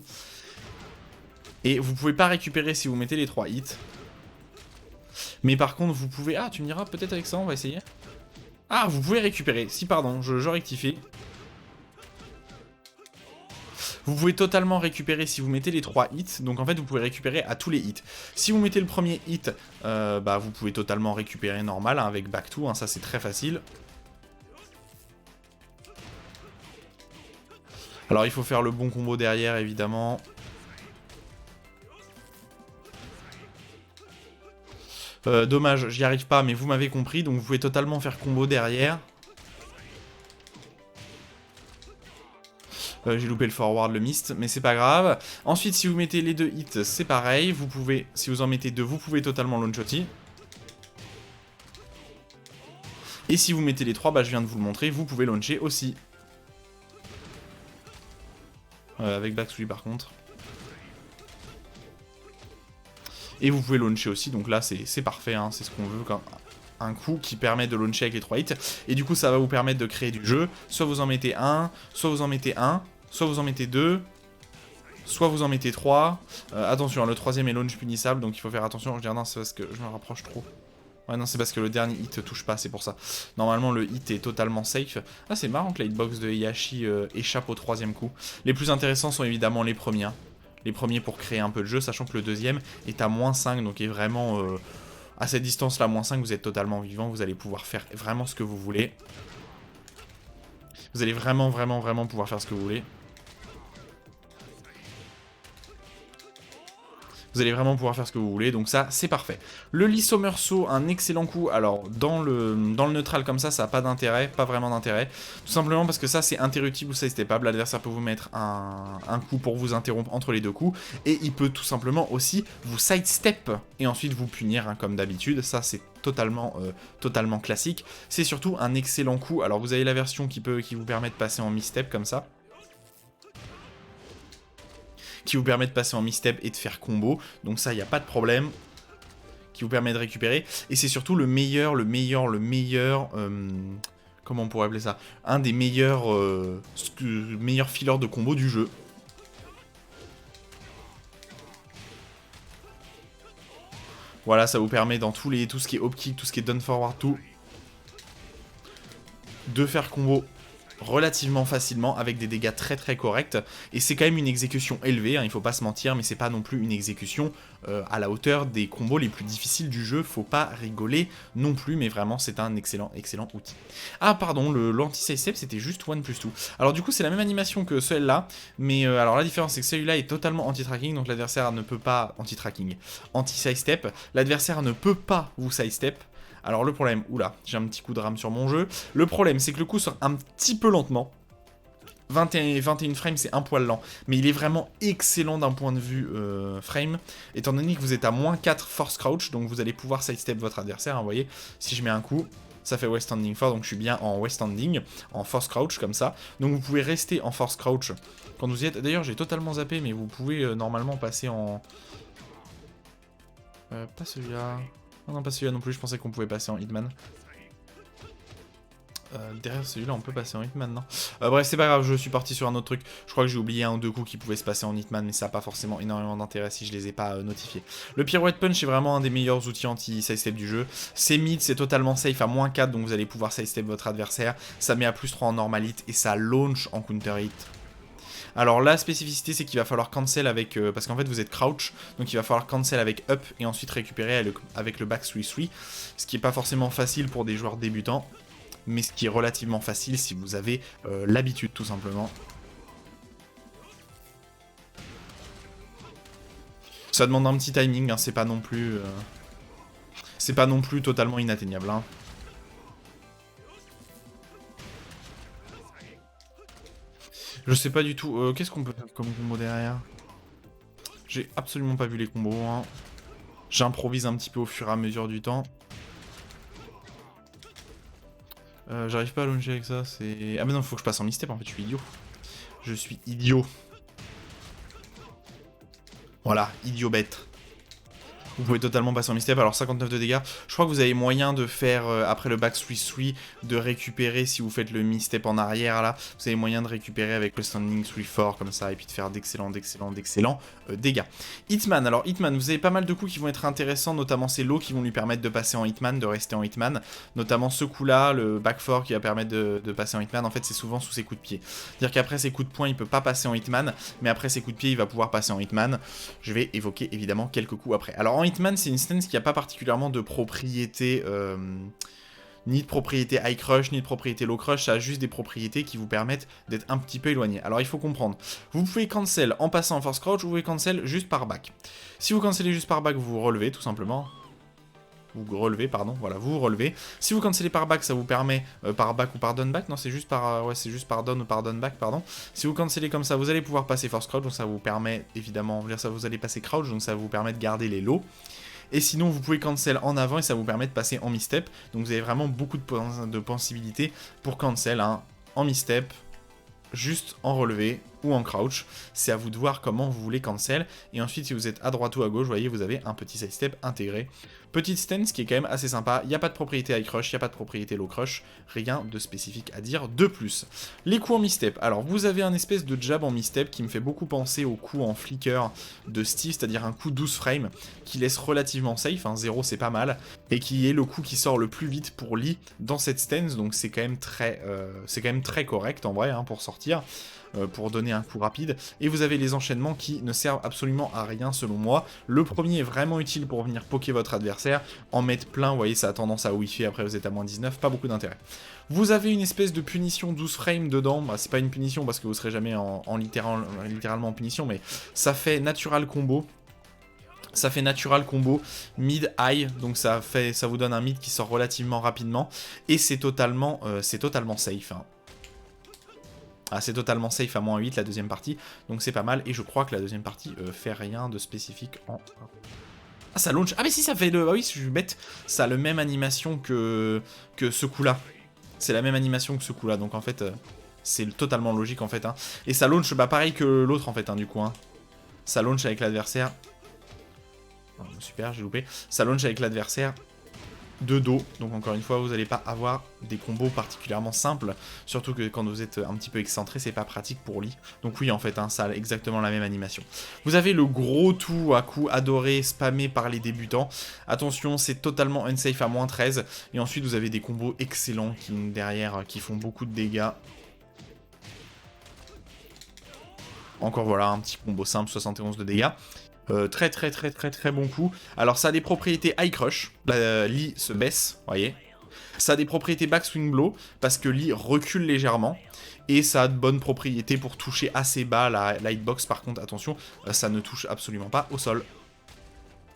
Et vous pouvez pas récupérer si vous mettez les 3 hits. Mais par contre vous pouvez... Ah, tu me diras peut-être avec ça, on va essayer. Ah, vous pouvez récupérer, si pardon, je rectifie. Vous pouvez totalement récupérer si vous mettez les 3 hits, donc en fait vous pouvez récupérer à tous les hits. Si vous mettez le premier hit, bah, vous pouvez totalement récupérer normal, hein, avec back 2, hein, ça c'est très facile. Alors il faut faire le bon combo derrière évidemment. Dommage, j'y arrive pas, mais vous m'avez compris, donc vous pouvez totalement faire combo derrière. J'ai loupé le forward, le mist, mais c'est pas grave. Ensuite, si vous mettez les 2 hits, c'est pareil. Vous pouvez, si vous en mettez 2, vous pouvez totalement launch-outi. Et si vous mettez les 3, bah je viens de vous le montrer, vous pouvez launcher aussi. Avec backswing par contre. Et vous pouvez launcher aussi, donc là c'est parfait, hein, c'est ce qu'on veut quand un coup qui permet de launcher avec les 3 hits. Et du coup ça va vous permettre de créer du jeu. Soit vous en mettez un, soit vous en mettez un, soit vous en mettez 2, soit vous en mettez 3. Attention, le troisième est launch punissable, donc il faut faire attention. Je dis non, c'est parce que je me rapproche trop. Ouais, non, c'est parce que le dernier hit touche pas, c'est pour ça. Normalement, le hit est totalement safe. Ah, c'est marrant que la hitbox de Heihachi échappe au troisième coup. Les plus intéressants sont évidemment les premiers. Hein. Les premiers pour créer un peu de jeu, sachant que le deuxième est à -5, donc est vraiment... à cette distance-là, -5, vous êtes totalement vivant, vous allez pouvoir faire vraiment ce que vous voulez. Vous allez vraiment pouvoir faire ce que vous voulez. Vous allez vraiment pouvoir faire ce que vous voulez, donc ça, c'est parfait. Le Lee Somersault, un excellent coup. Alors, dans le neutral comme ça n'a pas d'intérêt, pas vraiment d'intérêt. Tout simplement parce que ça, c'est interruptible ou sidestepable. L'adversaire peut vous mettre un coup pour vous interrompre entre les deux coups. Et il peut tout simplement aussi vous sidestep et ensuite vous punir, hein, comme d'habitude. Ça, c'est totalement classique. C'est surtout un excellent coup. Alors, vous avez la version qui vous permet de passer en misstep comme ça. Qui vous permet de passer en misstep et de faire combo, donc ça, il n'y a pas de problème, qui vous permet de récupérer, et c'est surtout le meilleur, comment on pourrait appeler ça, un des meilleurs fillers de combo du jeu. Voilà, ça vous permet dans tout ce qui est hop kick, tout ce qui est down forward, tout, de faire combo relativement facilement avec des dégâts très très corrects, et c'est quand même une exécution élevée, hein, il faut pas se mentir, mais c'est pas non plus une exécution à la hauteur des combos les plus difficiles du jeu, faut pas rigoler non plus, mais vraiment c'est un excellent outil. Ah pardon, l'anti-sidestep c'était juste 1+2. Alors du coup c'est la même animation que celle-là, mais alors la différence c'est que celui-là est totalement anti-tracking, donc l'adversaire ne peut pas anti-sidestep, l'adversaire ne peut pas vous sidestep. Alors le problème, oula, j'ai un petit coup de rame sur mon jeu. Le problème, c'est que le coup sort un petit peu lentement. 21 frames, c'est un poil lent. Mais il est vraiment excellent d'un point de vue frame. Étant donné que vous êtes à -4 force crouch, donc vous allez pouvoir sidestep votre adversaire. Hein, vous voyez, si je mets un coup, ça fait West Standing 4, donc je suis bien en West Standing, en Force Crouch comme ça. Donc vous pouvez rester en Force Crouch quand vous y êtes. D'ailleurs j'ai totalement zappé, mais vous pouvez normalement passer en... pas celui-là... Non, pas celui-là non plus, je pensais qu'on pouvait passer en Hitman. Derrière celui-là, on peut passer en Hitman, non? Bref, c'est pas grave, je suis parti sur un autre truc. Je crois que j'ai oublié un ou deux coups qui pouvaient se passer en Hitman, mais ça n'a pas forcément énormément d'intérêt si je les ai pas notifiés. Le Pirouette Punch est vraiment un des meilleurs outils anti-sidestep du jeu. C'est mid, c'est totalement safe à moins 4, donc vous allez pouvoir sidestep votre adversaire. Ça met à plus 3 en normal hit et ça launch en counter hit. Alors la spécificité c'est qu'il va falloir cancel avec... parce qu'en fait vous êtes crouch, donc il va falloir cancel avec up et ensuite récupérer avec le back 3-3. Ce qui n'est pas forcément facile pour des joueurs débutants, mais ce qui est relativement facile si vous avez l'habitude tout simplement. Ça demande un petit timing, hein, c'est pas non plus... c'est pas non plus totalement inatteignable. Hein. Je sais pas du tout. Qu'est-ce qu'on peut faire comme combo derrière? J'ai absolument pas vu les combos. Hein. J'improvise un petit peu au fur et à mesure du temps. J'arrive pas à launcher avec ça, c'est... Ah mais non, faut que je passe en mistep en fait, je suis idiot. Je suis idiot. Voilà, idiot bête. Vous pouvez totalement passer en mistep, alors 59 de dégâts. Je crois que vous avez moyen de faire, après le back 3-3, de récupérer, si vous faites le mistep en arrière là, vous avez moyen de récupérer avec le standing 3-4 comme ça, et puis de faire d'excellents dégâts. Hitman, alors Hitman, vous avez pas mal de coups qui vont être intéressants, notamment ces lows qui vont lui permettre de passer en Hitman, de rester en Hitman. Notamment ce coup là, le back 4 qui va permettre de passer en Hitman, en fait c'est souvent sous ses coups de pied. C'est-à-dire qu'après ses coups de poing, il peut pas passer en Hitman, mais après ses coups de pied, il va pouvoir passer en Hitman. Je vais évoquer évidemment quelques coups après. Alors en Hitman, c'est une stance qui n'a pas particulièrement de propriété, ni de propriété high crush, ni de propriété low crush, ça a juste des propriétés qui vous permettent d'être un petit peu éloigné. Alors il faut comprendre, vous pouvez cancel en passant en force crouch, vous pouvez cancel juste par back. Si vous cancelez juste par back, vous vous relevez tout simplement. Vous relevez, pardon, voilà, vous vous relevez. Si vous cancelez par back, ça vous permet, par back ou par down back, non c'est juste par, ouais c'est juste par down ou par down back, pardon. Si vous cancelez comme ça, vous allez pouvoir passer force crouch, donc ça vous permet, évidemment, ça vous allez passer crouch, donc ça vous permet de garder les lows. Et sinon, vous pouvez cancel en avant et ça vous permet de passer en mi-step. Donc vous avez vraiment beaucoup de possibilités pour cancel, hein, en mi-step, juste en relevé ou en crouch. C'est à vous de voir comment vous voulez cancel. Et ensuite, si vous êtes à droite ou à gauche, vous voyez, vous avez un petit side step intégré. Petite stance qui est quand même assez sympa. Il n'y a pas de propriété high crush, il n'y a pas de propriété low crush. Rien de spécifique à dire de plus. Les coups en mi-step. Alors, vous avez un espèce de jab en mi-step qui me fait beaucoup penser au coup en flicker de Steve, c'est-à-dire un coup 12 frames qui laisse relativement safe. Hein, 0 c'est pas mal. Et qui est le coup qui sort le plus vite pour Lee dans cette stance. Donc c'est quand même très correct en vrai, hein, pour sortir. Pour donner un coup rapide, et vous avez les enchaînements qui ne servent absolument à rien selon moi. Le premier est vraiment utile pour venir poker votre adversaire, en mettre plein, vous voyez ça a tendance à wifi, après vous êtes à moins 19, pas beaucoup d'intérêt. Vous avez une espèce de punition 12 frames dedans, bah, c'est pas une punition parce que vous serez jamais littéralement en punition, mais ça fait natural combo. Ça fait natural combo mid-high, donc ça vous donne un mid qui sort relativement rapidement, et c'est totalement safe, hein. Ah, c'est totalement safe à moins 8 la deuxième partie, donc c'est pas mal, et je crois que la deuxième partie fait rien de spécifique en... Ah, ça launch... Ah mais si, ça fait le... Ah oui, je suis bête, ça a la même animation que ce coup-là. C'est la même animation que ce coup-là, donc en fait, c'est totalement logique en fait, hein. Et ça launch, bah pareil que l'autre en fait, hein, du coup, hein. Ça launch avec l'adversaire... Oh, super, j'ai loupé. Ça launch avec l'adversaire... de dos, donc encore une fois vous n'allez pas avoir des combos particulièrement simples, surtout que quand vous êtes un petit peu excentré c'est pas pratique pour Lee, donc oui en fait hein, ça a exactement la même animation. Vous avez le gros tout à coup adoré, spammé par les débutants, attention c'est totalement unsafe à moins 13, et ensuite vous avez des combos excellents qui derrière qui font beaucoup de dégâts. Encore voilà un petit combo simple, 71 de dégâts. Très bon coup. Alors ça a des propriétés high crush, Lee se baisse, voyez. Ça a des propriétés backswing blow, parce que Lee recule légèrement. Et ça a de bonnes propriétés pour toucher assez bas la hitbox, par contre attention, ça ne touche absolument pas au sol.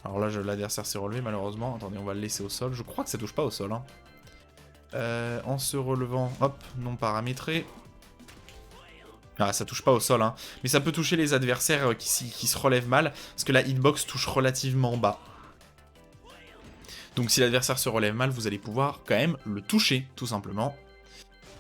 Alors là l'adversaire s'est relevé malheureusement, attendez on va le laisser au sol, je crois que ça touche pas au sol. Hein. En se relevant, hop, non paramétré. Ah, ça touche pas au sol, hein. Mais ça peut toucher les adversaires qui se relèvent mal, parce que la hitbox touche relativement bas. Donc si l'adversaire se relève mal, vous allez pouvoir quand même le toucher, tout simplement.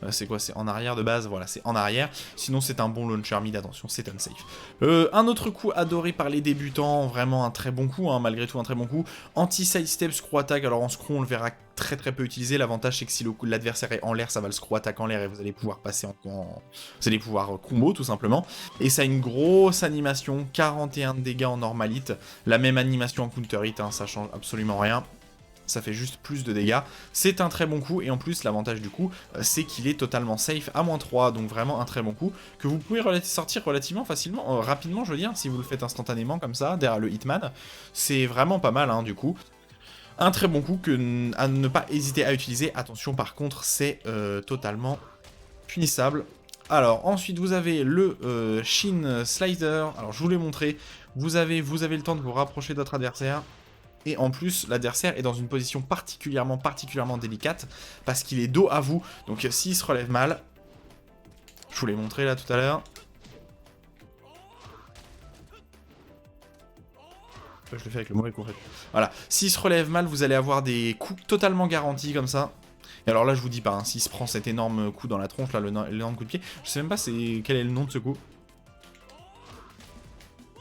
C'est quoi? C'est en arrière de base, voilà, c'est en arrière. Sinon, c'est un bon launcher mid, attention, c'est unsafe. Un autre coup adoré par les débutants, vraiment un très bon coup, hein, malgré tout un très bon coup. Anti-sidestep, screw attack, alors en screw, on le verra très peu utilisé. L'avantage, c'est que si l'adversaire est en l'air, ça va le screw attack en l'air et vous allez pouvoir passer vous allez pouvoir combo, tout simplement. Et ça a une grosse animation, 41 de dégâts en normalite. La même animation en counter hit, hein, ça change absolument rien. Ça fait juste plus de dégâts. C'est un très bon coup, et en plus, l'avantage du coup, c'est qu'il est totalement safe à -3, donc vraiment un très bon coup, que vous pouvez sortir relativement facilement, rapidement, je veux dire, si vous le faites instantanément comme ça, derrière le Hitman. C'est vraiment pas mal, hein, du coup. Un très bon coup à ne pas hésiter à utiliser. Attention, par contre, c'est totalement punissable. Alors, ensuite, vous avez le Shin Slider. Alors, je vous l'ai montré. Vous avez le temps de vous rapprocher de votre adversaire. Et en plus, l'adversaire est dans une position particulièrement délicate, parce qu'il est dos à vous. Donc s'il se relève mal, je vous l'ai montré là tout à l'heure. Je le fais avec le mauvais coup en fait. Voilà, s'il se relève mal, vous allez avoir des coups totalement garantis comme ça. Et alors là, je vous dis pas, hein, s'il se prend cet énorme coup dans la tronche, là, l'énorme coup de pied, je sais même pas quel est le nom de ce coup. Vous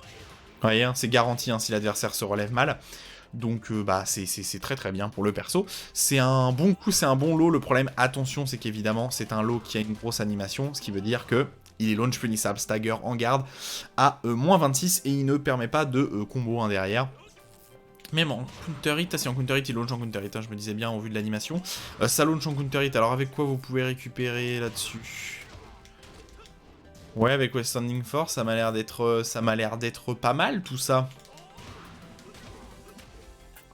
voyez, hein, c'est garanti hein, si l'adversaire se relève mal. Donc bah c'est très bien pour le perso. C'est un bon coup, c'est un bon lot. Le problème, attention, c'est qu'évidemment c'est un lot qui a une grosse animation, ce qui veut dire que il est launch punissable, stagger en garde à -26 et il ne permet pas de combo hein, derrière. Même en counter hit, si en counter hit il launch en counter hit, hein, je me disais bien au vu de l'animation. Ça launch en counter hit, alors avec quoi vous pouvez récupérer là-dessus? Ouais, avec Withstanding Force, ça m'a l'air d'être pas mal tout ça.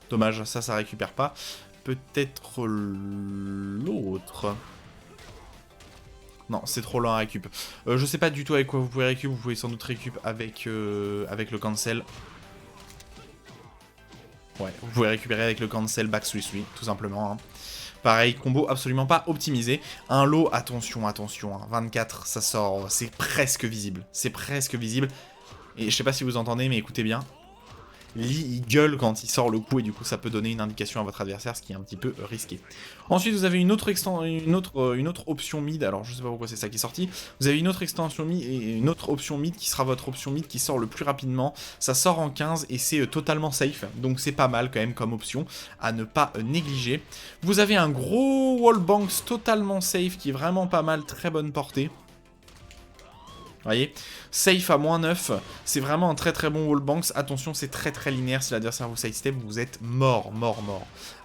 Dommage, ça récupère pas. Peut-être l'autre. Non, c'est trop lent à récup. Je sais pas du tout avec quoi vous pouvez récup. Vous pouvez sans doute récup avec le cancel. Ouais, vous pouvez récupérer avec le cancel back 3-3, tout simplement. Hein. Pareil, combo absolument pas optimisé. Un lot, attention, hein, 24, ça sort, c'est presque visible. C'est presque visible. Et je sais pas si vous entendez, mais écoutez bien. Lee, il gueule quand il sort le coup et du coup ça peut donner une indication à votre adversaire, ce qui est un petit peu risqué. Ensuite vous avez une autre option mid, alors je sais pas pourquoi c'est ça qui est sorti. Vous avez une autre extension mid et une autre option mid qui sera votre option mid qui sort le plus rapidement. Ça sort en 15 et c'est totalement safe, donc c'est pas mal quand même comme option à ne pas négliger. Vous avez un gros wallbanks totalement safe qui est vraiment pas mal, très bonne portée. Vous voyez, safe à -9, c'est vraiment un très bon wallbanks. Attention, c'est très linéaire. Si l'adversaire vous sidestep, vous êtes mort.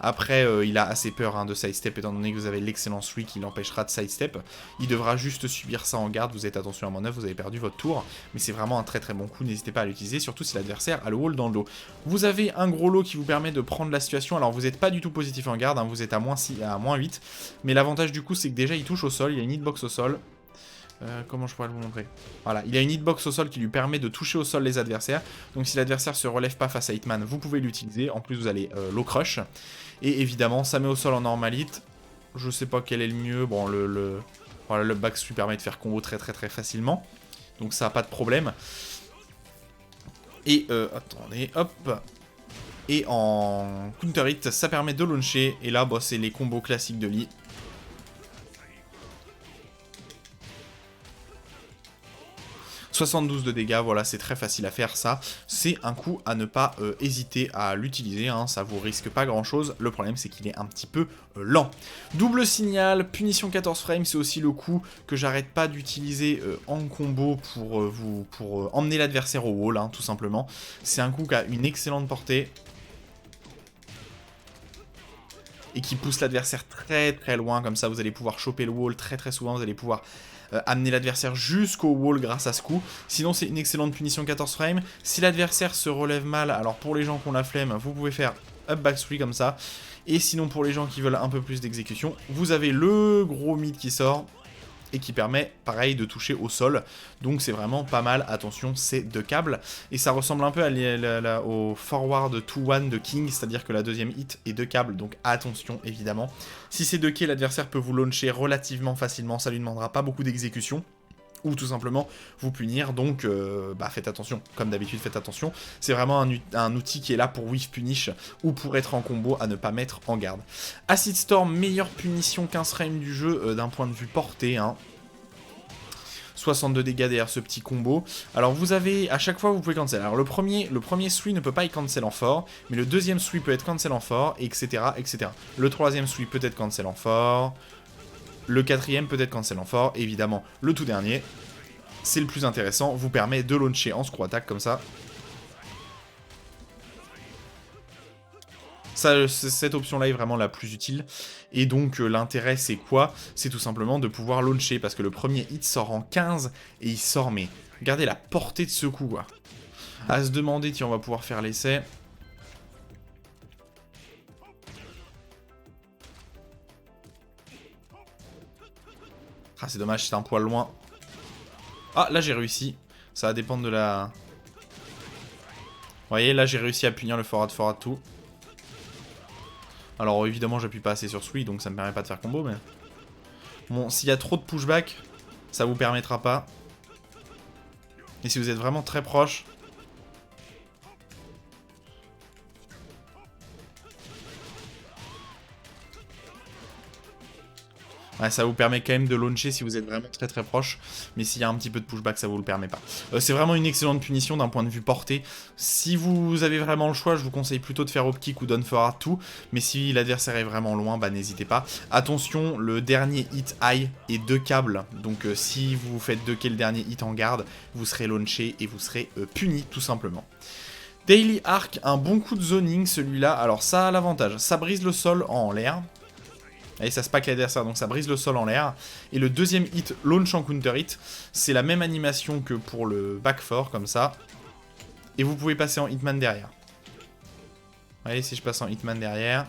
Après, il a assez peur hein, de sidestep, étant donné que vous avez l'excellent 3 qui l'empêchera de sidestep. Il devra juste subir ça en garde. Vous êtes attention à -9, vous avez perdu votre tour. Mais c'est vraiment un très bon coup. N'hésitez pas à l'utiliser, surtout si l'adversaire a le wall dans le dos. Vous avez un gros lot qui vous permet de prendre la situation. Alors, vous n'êtes pas du tout positif en garde, hein, vous êtes à -8. Mais l'avantage du coup, c'est que déjà, il touche au sol. Il y a une hitbox au sol. Comment je pourrais vous montrer? Voilà, il a une hitbox au sol qui lui permet de toucher au sol les adversaires. Donc si l'adversaire se relève pas face à Hitman, vous pouvez l'utiliser. En plus, vous allez low crush. Et évidemment, ça met au sol en normalite. Je sais pas quel est le mieux. Bon, voilà, le back lui permet de faire combo très facilement. Donc ça n'a pas de problème. Et, attendez, hop. Et en counter hit, ça permet de launcher. Et là, bah, c'est les combos classiques de Lee. 72 de dégâts, voilà, c'est très facile à faire ça. C'est un coup à ne pas hésiter à l'utiliser, hein, ça vous risque pas grand chose. Le problème, c'est qu'il est un petit peu lent. Double signal, punition 14 frames, c'est aussi le coup que j'arrête pas d'utiliser en combo pour emmener l'adversaire au wall, hein, tout simplement. C'est un coup qui a une excellente portée. Et qui pousse l'adversaire très loin, comme ça vous allez pouvoir choper le wall très souvent, vous allez pouvoir amener l'adversaire jusqu'au wall grâce à ce coup. Sinon c'est une excellente punition 14 frames. Si l'adversaire se relève mal, alors pour les gens qui ont la flemme, vous pouvez faire up back 3 comme ça. Et sinon pour les gens qui veulent un peu plus d'exécution, vous avez le gros mid qui sort. Et qui permet, pareil, de toucher au sol. Donc c'est vraiment pas mal. Attention, c'est 2 câbles. Et ça ressemble un peu au forward 2-1 de King, c'est-à-dire que la deuxième hit est 2 câbles. Donc attention, évidemment. Si c'est 2 quais, l'adversaire peut vous launcher relativement facilement. Ça lui demandera pas beaucoup d'exécution. ou tout simplement vous punir, donc faites attention, comme d'habitude faites attention, c'est vraiment un outil qui est là pour whiff punish, ou pour être en combo à ne pas mettre en garde. Acid Storm, meilleure punition 15 frames du jeu d'un point de vue portée, hein. 62 dégâts derrière ce petit combo. Alors vous avez, à chaque fois vous pouvez cancel. Alors le premier sweep ne peut pas être cancel en fort, mais le deuxième sweep peut être cancel en fort, etc. etc. Le troisième sweep peut être cancel en fort. Le quatrième peut être cancel en fort, évidemment. Le tout dernier, c'est le plus intéressant, vous permet de launcher en screw attack comme ça. Cette option-là est vraiment la plus utile. Et donc l'intérêt c'est quoi? C'est tout simplement de pouvoir launcher, parce que le premier hit sort en 15 et il sort, mais regardez la portée de ce coup, quoi. À se demander si on va pouvoir faire l'essai. Ah, c'est dommage, c'est un poil loin. Ah, là j'ai réussi. Ça va dépendre de la... Vous voyez, là j'ai réussi à punir le forward tout. Alors évidemment j'appuie pas assez sur Sui, donc ça me permet pas de faire combo, mais... Bon, s'il y a trop de pushback, ça vous permettra pas. Et si vous êtes vraiment très proche... Ouais, ça vous permet quand même de launcher si vous êtes vraiment très très proche, mais s'il y a un petit peu de pushback, ça vous le permet pas. C'est vraiment une excellente punition d'un point de vue portée. Si vous avez vraiment le choix, je vous conseille plutôt de faire up kick ou down forward tout, mais si l'adversaire est vraiment loin, bah n'hésitez pas. Attention, le dernier hit high est 2 câbles, donc si vous faites 2K le dernier hit en garde, vous serez launché et vous serez puni tout simplement. Daily Arc, un bon coup de zoning celui-là. Alors ça a l'avantage, ça brise le sol en l'air. Et ça se pack l'adversaire, donc ça brise le sol en l'air. Et le deuxième hit, launch en counter hit, c'est la même animation que pour le back 4, comme ça. Et vous pouvez passer en hitman derrière. Vous voyez, si je passe en hitman derrière...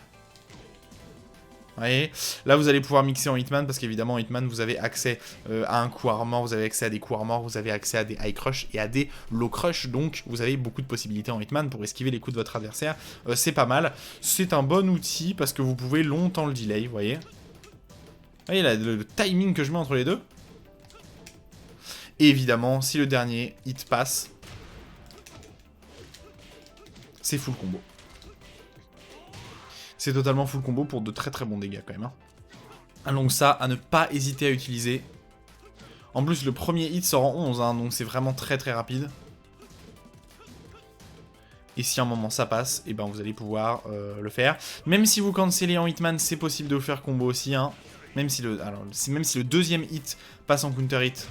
Vous voyez, là vous allez pouvoir mixer en hitman, parce qu'évidemment en hitman vous avez accès à un coup armor, vous avez accès à des coups armor, vous avez accès à des high crush et à des low crush, donc vous avez beaucoup de possibilités en hitman pour esquiver les coups de votre adversaire. C'est pas mal, c'est un bon outil parce que vous pouvez longtemps le delay, vous voyez. Vous voyez là, le timing que je mets entre les deux. Et évidemment, si le dernier hit passe, c'est full combo. C'est totalement full combo pour de très très bons dégâts quand même. Hein. Donc ça, à ne pas hésiter à utiliser. En plus, le premier hit sort en 11, hein, donc c'est vraiment très très rapide. Et si à un moment ça passe, et ben vous allez pouvoir le faire. Même si vous cancellez en hitman, c'est possible de vous faire combo aussi. Hein. Même si le deuxième hit passe en counter hit.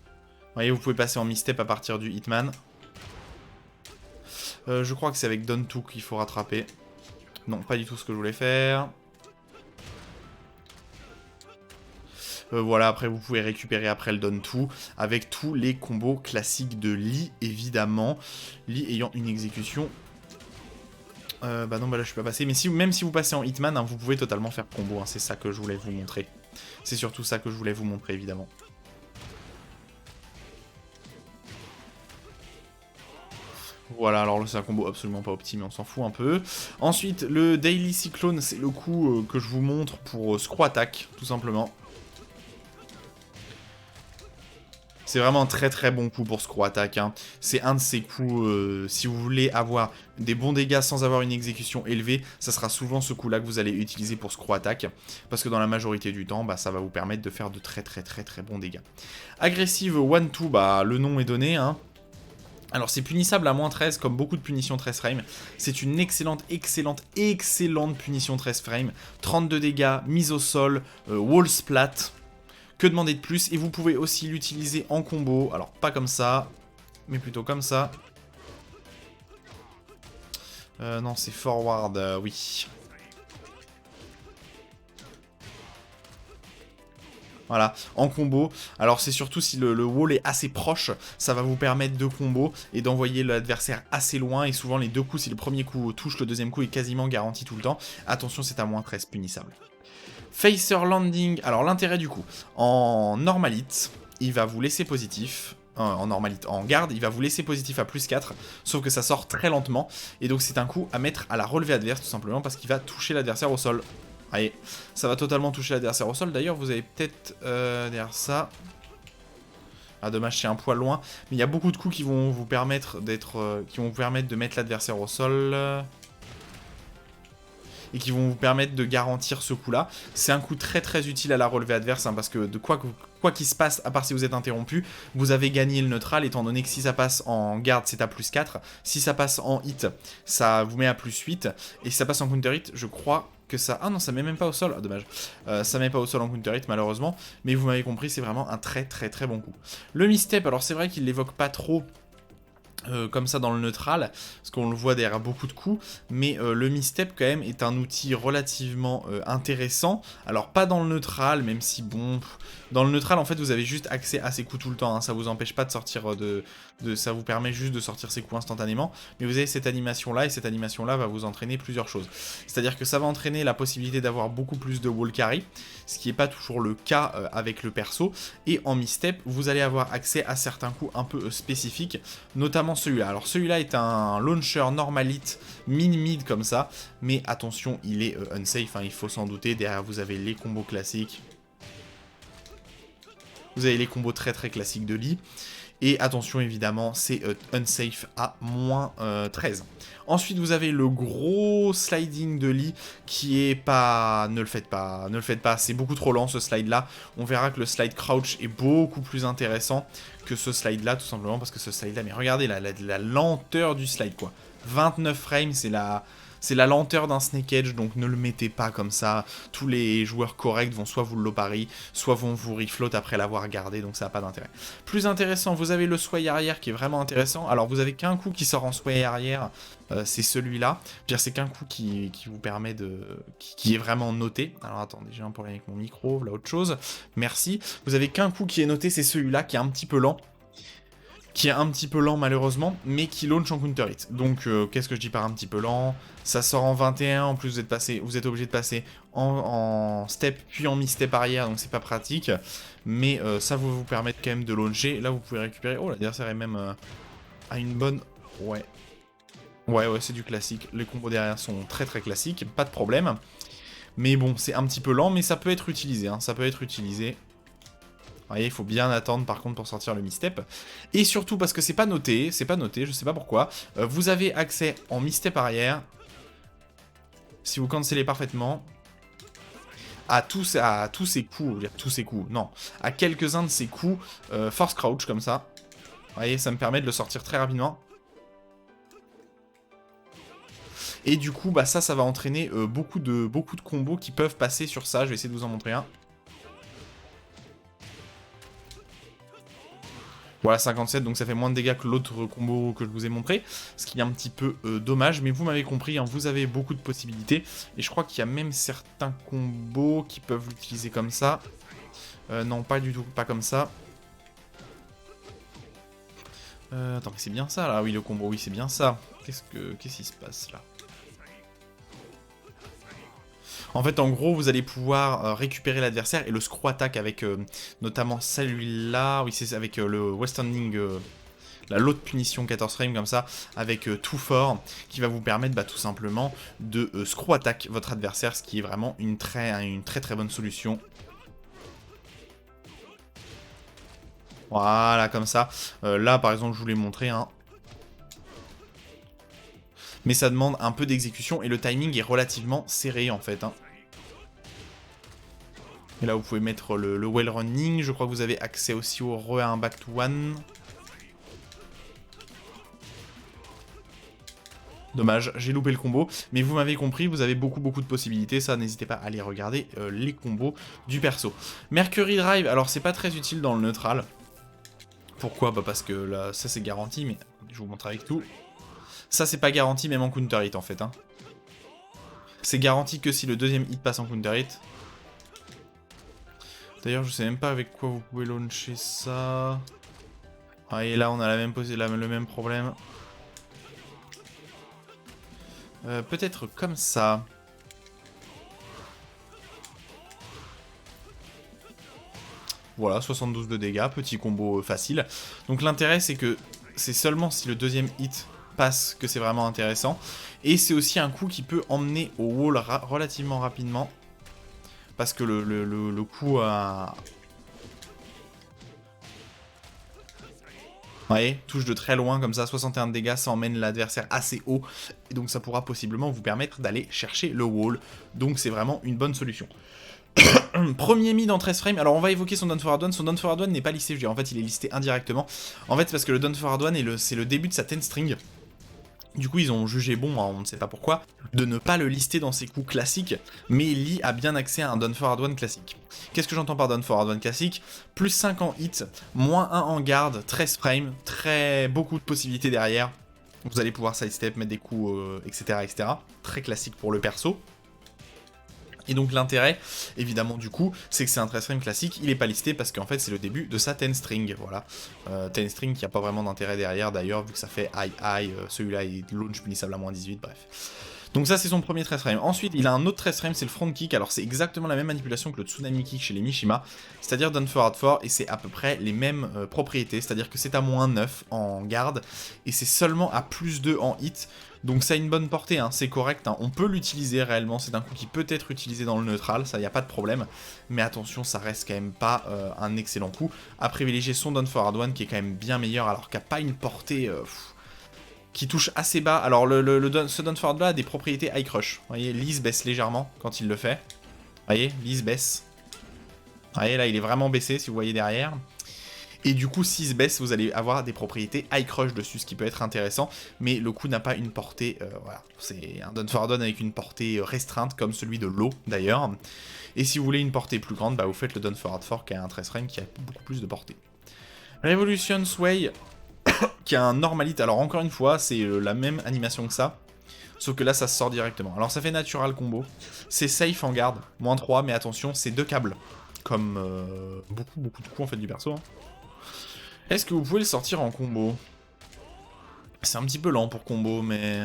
Vous voyez, vous pouvez passer en misstep à partir du hitman. Je crois que c'est avec Down 2 qu'il faut rattraper. Non, pas du tout ce que je voulais faire. Voilà, après vous pouvez récupérer après le Down 2 avec tous les combos classiques de Lee, évidemment. Lee ayant une exécution. Bah non, bah là je suis pas passé. Mais même si vous passez en Hitman, hein, vous pouvez totalement faire combo. Hein, c'est ça que je voulais vous montrer. C'est surtout ça que je voulais vous montrer, évidemment. Voilà, alors là c'est un combo absolument pas optimé, on s'en fout un peu. Ensuite, le Daily Cyclone, c'est le coup que je vous montre pour screw attack, tout simplement. C'est vraiment un très très bon coup pour screw attack. Hein. C'est un de ces coups, si vous voulez avoir des bons dégâts sans avoir une exécution élevée, ça sera souvent ce coup-là que vous allez utiliser pour screw attack. Parce que dans la majorité du temps, bah, ça va vous permettre de faire de très très très très bons dégâts. Agressive 1-2, bah, le nom est donné, hein. Alors c'est punissable à moins 13, comme beaucoup de punitions 13 frames. C'est une excellente punition 13 frames. 32 dégâts, mise au sol, wall splat. Que demander de plus? Et vous pouvez aussi l'utiliser en combo. Alors pas comme ça, mais plutôt comme ça. Non, c'est forward, oui. Voilà, en combo. Alors c'est surtout si le wall est assez proche, ça va vous permettre de combo et d'envoyer l'adversaire assez loin. Et souvent les deux coups, si le premier coup touche, le deuxième coup est quasiment garanti tout le temps. Attention, c'est à moins 13 punissable. Facer Landing, alors l'intérêt du coup, en normalite, il va vous laisser positif. En garde, il va vous laisser positif à plus 4, sauf que ça sort très lentement. Et donc c'est un coup à mettre à la relevée adverse tout simplement parce qu'il va toucher l'adversaire au sol. Allez, ça va totalement toucher l'adversaire au sol. D'ailleurs, vous avez peut-être derrière ça. Ah dommage, c'est un poil loin. Mais il y a beaucoup de coups qui vont vous permettre de mettre l'adversaire au sol. Et qui vont vous permettre de garantir ce coup-là. C'est un coup très très utile à la relevée adverse, hein, parce que de quoi qu'il se passe, à part si vous êtes interrompu, vous avez gagné le neutral, étant donné que si ça passe en garde, c'est à plus 4. Si ça passe en hit, ça vous met à plus 8. Et si ça passe en counter hit, je crois que ça... Ah non, ça met même pas au sol, ah, dommage. Ça met pas au sol en counter hit, malheureusement. Mais vous m'avez compris, c'est vraiment un très très très bon coup. Le misstep, alors c'est vrai qu'il l'évoque pas trop... comme ça dans le neutral, parce qu'on le voit derrière beaucoup de coups, mais le misstep quand même est un outil relativement intéressant, alors pas dans le neutral, même si bon, dans le neutral en fait vous avez juste accès à ces coups tout le temps, hein. Ça vous empêche pas de sortir ça vous permet juste de sortir ces coups instantanément, mais vous avez cette animation là, et cette animation là va vous entraîner plusieurs choses, c'est-à-dire que ça va entraîner la possibilité d'avoir beaucoup plus de wall carry, ce qui n'est pas toujours le cas avec le perso, et en misstep vous allez avoir accès à certains coups un peu spécifiques, notamment celui-là. Alors celui-là est un launcher normalite mid comme ça, mais attention, il est unsafe, hein, il faut s'en douter. Derrière vous avez les combos classiques. Vous avez les combos très très classiques de Lee. Et attention évidemment, c'est unsafe à moins 13. Ensuite vous avez le gros sliding de Lee qui est pas... Ne le faites pas, ne le faites pas, c'est beaucoup trop lent ce slide là. On verra que le slide crouch est beaucoup plus intéressant que ce slide là, tout simplement parce que ce slide là, mais regardez la lenteur du slide quoi. 29 frames, c'est la lenteur d'un Snake Edge, donc ne le mettez pas comme ça. Tous les joueurs corrects vont soit vous le lopari, soit vont vous refloat après l'avoir gardé, donc ça n'a pas d'intérêt. Plus intéressant, vous avez le sway arrière qui est vraiment intéressant. Alors vous avez qu'un coup qui sort en sway arrière, c'est celui-là. C'est qu'un coup qui vous permet de... qui est vraiment noté. Alors attendez, j'ai un problème avec mon micro, là autre chose. Merci. Vous avez qu'un coup qui est noté, c'est celui-là qui est un petit peu lent. Malheureusement, mais qui launch en counter hit. Donc qu'est-ce que je dis par un petit peu lent? Ça sort en 21, en plus vous êtes obligé de passer en step puis en mi-step arrière, donc c'est pas pratique. Mais ça va vous permettre quand même de launcher. Là vous pouvez récupérer... Oh l'adversaire est même à une bonne... Ouais, c'est du classique. Les combos derrière sont très très classiques, pas de problème. Mais bon, c'est un petit peu lent, mais ça peut être utilisé, hein, ça peut être utilisé. Vous voyez, il faut bien attendre par contre pour sortir le mi-step. Et surtout parce que c'est pas noté, je sais pas pourquoi. Vous avez accès en mi-step arrière, si vous cancellez parfaitement, à tous ces coups, non, à quelques-uns de ces coups, force crouch comme ça. Vous voyez, ça me permet de le sortir très rapidement. Et du coup, bah ça va entraîner beaucoup de combos qui peuvent passer sur ça. Je vais essayer de vous en montrer un. Voilà, 57, donc ça fait moins de dégâts que l'autre combo que je vous ai montré, ce qui est un petit peu dommage, mais vous m'avez compris, hein, vous avez beaucoup de possibilités, et je crois qu'il y a même certains combos qui peuvent l'utiliser comme ça. Non, pas du tout, pas comme ça. Attends, mais c'est bien ça, là, oui, le combo, oui, c'est bien ça. Qu'est-ce qui se passe, là? En fait, en gros, vous allez pouvoir récupérer l'adversaire et le screw attack avec notamment celui-là. Oui, c'est avec le Westanding, la lot de punition 14 frames comme ça, avec Too Fort, qui va vous permettre tout simplement de screw attack votre adversaire, ce qui est vraiment une très très bonne solution. Voilà, comme ça. Là, par exemple, je vous l'ai montré, hein. Mais ça demande un peu d'exécution et le timing est relativement serré en fait, hein. Et là vous pouvez mettre le well running, je crois que vous avez accès aussi au re à un back to one. Dommage, j'ai loupé le combo, mais vous m'avez compris, vous avez beaucoup de possibilités, ça n'hésitez pas à aller regarder les combos du perso. Mercury Drive, alors c'est pas très utile dans le neutral. Pourquoi? Bah parce que là, ça c'est garanti, mais je vous montre avec tout. Ça c'est pas garanti même en counter hit en fait, hein. C'est garanti que si le deuxième hit passe en counter hit. D'ailleurs je sais même pas avec quoi vous pouvez launcher ça. Ah et là on a le même problème. Peut-être comme ça. Voilà, 72 de dégâts, petit combo facile. Donc l'intérêt c'est que c'est seulement si le deuxième hit passe que c'est vraiment intéressant. Et c'est aussi un coup qui peut emmener au wall relativement rapidement. Parce que le coup à... Vous voyez, touche de très loin comme ça, 61 de dégâts, ça emmène l'adversaire assez haut. Et donc ça pourra possiblement vous permettre d'aller chercher le wall. Donc c'est vraiment une bonne solution. Premier mid en 13 frames, alors on va évoquer son Done Forward One. Son Done Forward One n'est pas listé, je veux dire, en fait il est listé indirectement. En fait c'est parce que le Done Forward One c'est le début de sa 10 string. Du coup, ils ont jugé bon, on ne sait pas pourquoi, de ne pas le lister dans ses coups classiques, mais Lee a bien accès à un Done Forward One classique. Qu'est-ce que j'entends par Done Forward One classique? Plus 5 en hit, moins 1 en garde, 13 frames, beaucoup de possibilités derrière. Vous allez pouvoir sidestep, mettre des coups, etc., etc. Très classique pour le perso. Et donc l'intérêt, évidemment du coup, c'est que c'est un 13 frame classique, il n'est pas listé parce qu'en fait c'est le début de sa 10 string, voilà. 10 string qui n'a pas vraiment d'intérêt derrière d'ailleurs, vu que ça fait high, celui-là est launch punissable à moins 18, bref. Donc ça c'est son premier 13 frame. Ensuite il a un autre 13 frame, c'est le front kick, alors c'est exactement la même manipulation que le tsunami kick chez les Mishima, c'est-à-dire Done Forward 4, et c'est à peu près les mêmes propriétés, c'est-à-dire que c'est à moins 9 en garde, et c'est seulement à plus 2 en hit. Donc ça a une bonne portée, hein, c'est correct, hein. On peut l'utiliser réellement, c'est un coup qui peut être utilisé dans le neutral, ça y a pas de problème, mais attention, ça reste quand même pas un excellent coup. À privilégier son Done Forward One qui est quand même bien meilleur alors qu'il n'y a pas une portée qui touche assez bas. Alors ce Done Forward là a des propriétés high crush, vous voyez, Lise baisse légèrement quand il le fait, vous voyez, Lise baisse, vous voyez là il est vraiment baissé si vous voyez derrière. Et du coup, s'il se baisse, vous allez avoir des propriétés high crush dessus, ce qui peut être intéressant, mais le coup n'a pas une portée, voilà, c'est un Done Forward One avec une portée restreinte, comme celui de l'eau d'ailleurs. Et si vous voulez une portée plus grande, bah vous faites le Done Forward 4 qui a un 13 frame qui a beaucoup plus de portée. Revolution Sway, qui a un normalite, alors encore une fois, c'est la même animation que ça, sauf que là ça se sort directement. Alors ça fait natural combo, c'est safe en garde, moins 3, mais attention, c'est 2 câbles, comme beaucoup de coups en fait du perso, hein. Est-ce que vous pouvez le sortir en combo? C'est un petit peu lent pour combo, mais...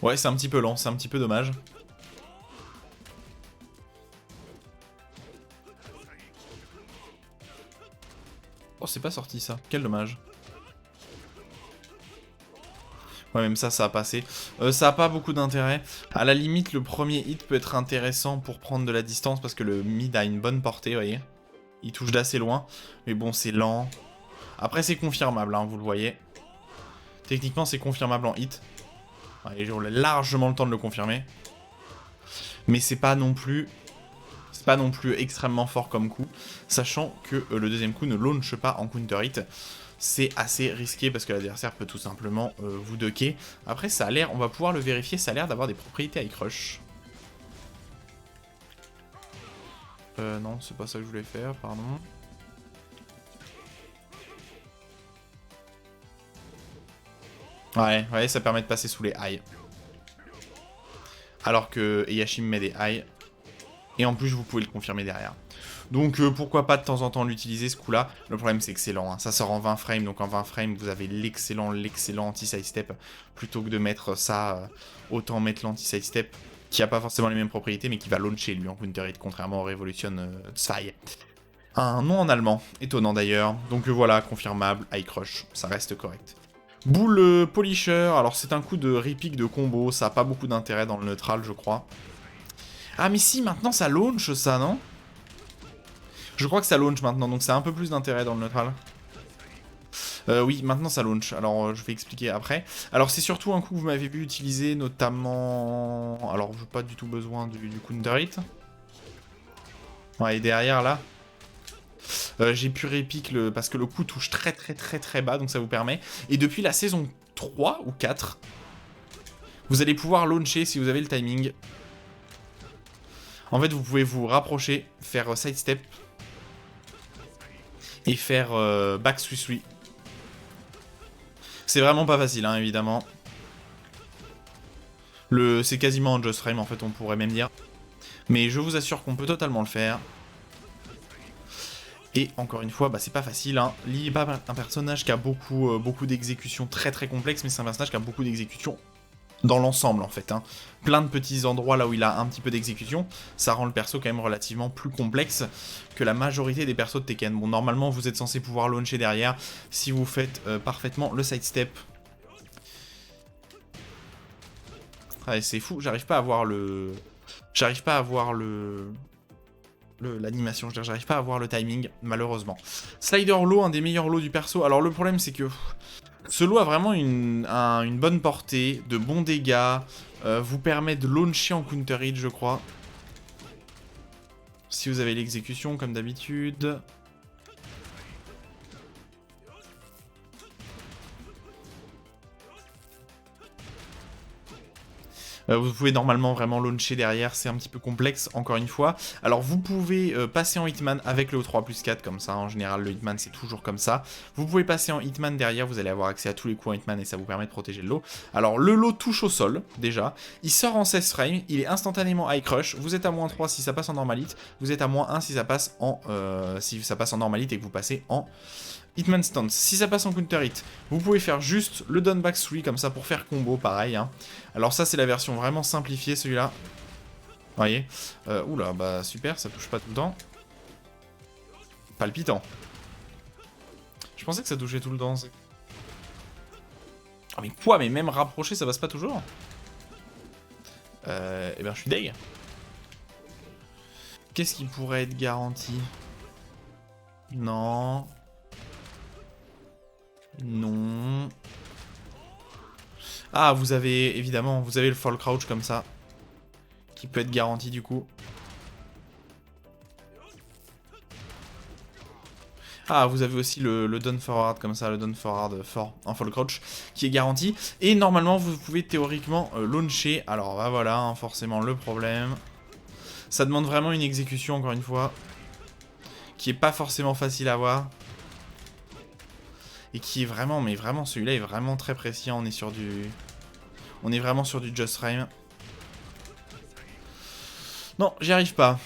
Ouais, c'est un petit peu lent, c'est un petit peu dommage. Oh, c'est pas sorti ça, quel dommage. Ouais, même ça a passé. Ça a pas beaucoup d'intérêt. À la limite, le premier hit peut être intéressant pour prendre de la distance, parce que le mid a une bonne portée, vous voyez. Il touche d'assez loin, mais bon, c'est lent. Après, c'est confirmable, hein, vous le voyez. Techniquement, c'est confirmable en hit. Ouais, j'ai largement le temps de le confirmer. Mais c'est pas non plus extrêmement fort comme coup, sachant que le deuxième coup ne launch pas en counter hit. C'est assez risqué parce que l'adversaire peut tout simplement vous ducker. Après, ça a l'air, on va pouvoir le vérifier, ça a l'air d'avoir des propriétés high crush. Non, c'est pas ça que je voulais faire, pardon. Ouais, ça permet de passer sous les high. Alors que Eyashim met des high. Et en plus, vous pouvez le confirmer derrière. Donc pourquoi pas de temps en temps l'utiliser ce coup là. Le problème c'est que c'est lent, hein. Ça sort en 20 frames, donc en 20 frames vous avez l'excellent anti-sidestep. Plutôt que de mettre ça, autant mettre l'anti-sidestep qui a pas forcément les mêmes propriétés mais qui va launcher lui en counter hit, contrairement au Revolution 2. Un nom en allemand, étonnant d'ailleurs. Donc voilà, confirmable, high crush, ça reste correct. Boule Polisher, alors c'est un coup de repick de combo, ça a pas beaucoup d'intérêt dans le neutral je crois. Ah mais si, maintenant ça launch ça, non? Je crois que ça launch maintenant, donc ça a un peu plus d'intérêt dans le neutral. Oui, maintenant ça launch, alors je vais expliquer après. Alors c'est surtout un coup que vous m'avez vu utiliser, notamment... Alors j'ai pas du tout besoin du counter hit. Ouais, et derrière là, j'ai pu répique parce que le coup touche très bas, donc ça vous permet. Et depuis la saison 3 ou 4, vous allez pouvoir launcher si vous avez le timing. En fait, vous pouvez vous rapprocher, faire sidestep et faire back sui. C'est vraiment pas facile, hein, évidemment. C'est quasiment un just frame, en fait, on pourrait même dire. Mais je vous assure qu'on peut totalement le faire. Et encore une fois, bah, c'est pas facile, hein. Lee est pas un personnage qui a beaucoup d'exécutions très complexes, mais c'est un personnage qui a beaucoup d'exécutions dans l'ensemble, en fait, hein. Plein de petits endroits là où il a un petit peu d'exécution, ça rend le perso quand même relativement plus complexe que la majorité des persos de Tekken. Bon, normalement, vous êtes censé pouvoir launcher derrière si vous faites parfaitement le sidestep. Ouais, c'est fou, j'arrive pas à voir le... l'animation, je veux dire, j'arrive pas à voir le timing, malheureusement. Slider low, un des meilleurs lots du perso. Alors le problème c'est que ce lot a vraiment une bonne portée, de bons dégâts, vous permet de launcher en counter hit, je crois. Si vous avez l'exécution, comme d'habitude. Vous pouvez normalement vraiment launcher derrière, c'est un petit peu complexe, encore une fois. Alors vous pouvez passer en Hitman avec le O3+4, comme ça, en général le Hitman c'est toujours comme ça. Vous pouvez passer en Hitman derrière, vous allez avoir accès à tous les coups en Hitman et ça vous permet de protéger le lot. Alors le lot touche au sol, déjà, il sort en 16 frames, il est instantanément high crush, vous êtes à -3 si ça passe en normalite, vous êtes à -1 si ça passe en normalite et que vous passez en Hitman Stance. Si ça passe en counter hit, vous pouvez faire juste le down back 3 comme ça pour faire combo, pareil. Hein. Alors ça c'est la version vraiment simplifiée celui-là. Vous voyez oula, bah super, ça touche pas tout le temps. Palpitant. Je pensais que ça touchait tout le temps. Ah mais quoi, mais même rapproché ça passe pas toujours. Eh bien je suis deg. Qu'est-ce qui pourrait être garanti? Non. Non. Ah, vous avez, évidemment, vous avez le fall crouch comme ça. Qui peut être garanti du coup. Ah, vous avez aussi le down forward comme ça, le down forward fort en fall crouch, qui est garanti. Et normalement, vous pouvez théoriquement launcher. Alors, bah voilà, hein, forcément le problème. Ça demande vraiment une exécution, encore une fois, qui est pas forcément facile à voir. Et qui est vraiment, mais vraiment, celui-là est vraiment très précis. On est sur du... On est vraiment sur du just frame. Non, j'y arrive pas.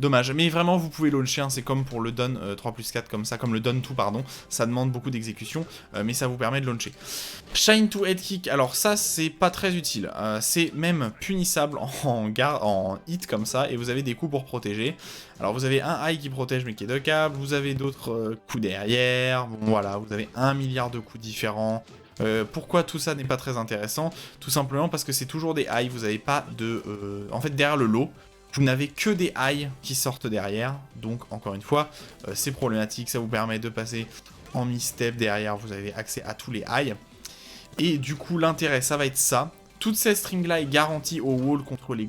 Dommage, mais vraiment vous pouvez launcher, hein, c'est comme pour le Don 3+4 comme ça, comme le Don 2 pardon, ça demande beaucoup d'exécution, mais ça vous permet de launcher. Shine to head kick, alors ça c'est pas très utile, c'est même punissable en hit comme ça, et vous avez des coups pour protéger. Alors vous avez un high qui protège mais qui est de câble, vous avez d'autres coups derrière, bon voilà, vous avez 1 milliard de coups différents. Pourquoi tout ça n'est pas très intéressant? Tout simplement parce que c'est toujours des highs, vous n'avez pas de... En fait derrière le lot, vous n'avez que des highs qui sortent derrière, donc encore une fois, c'est problématique, ça vous permet de passer en mi-step derrière, vous avez accès à tous les highs. Et du coup, l'intérêt, ça va être ça. Toute cette string-là est garantie au wall contre les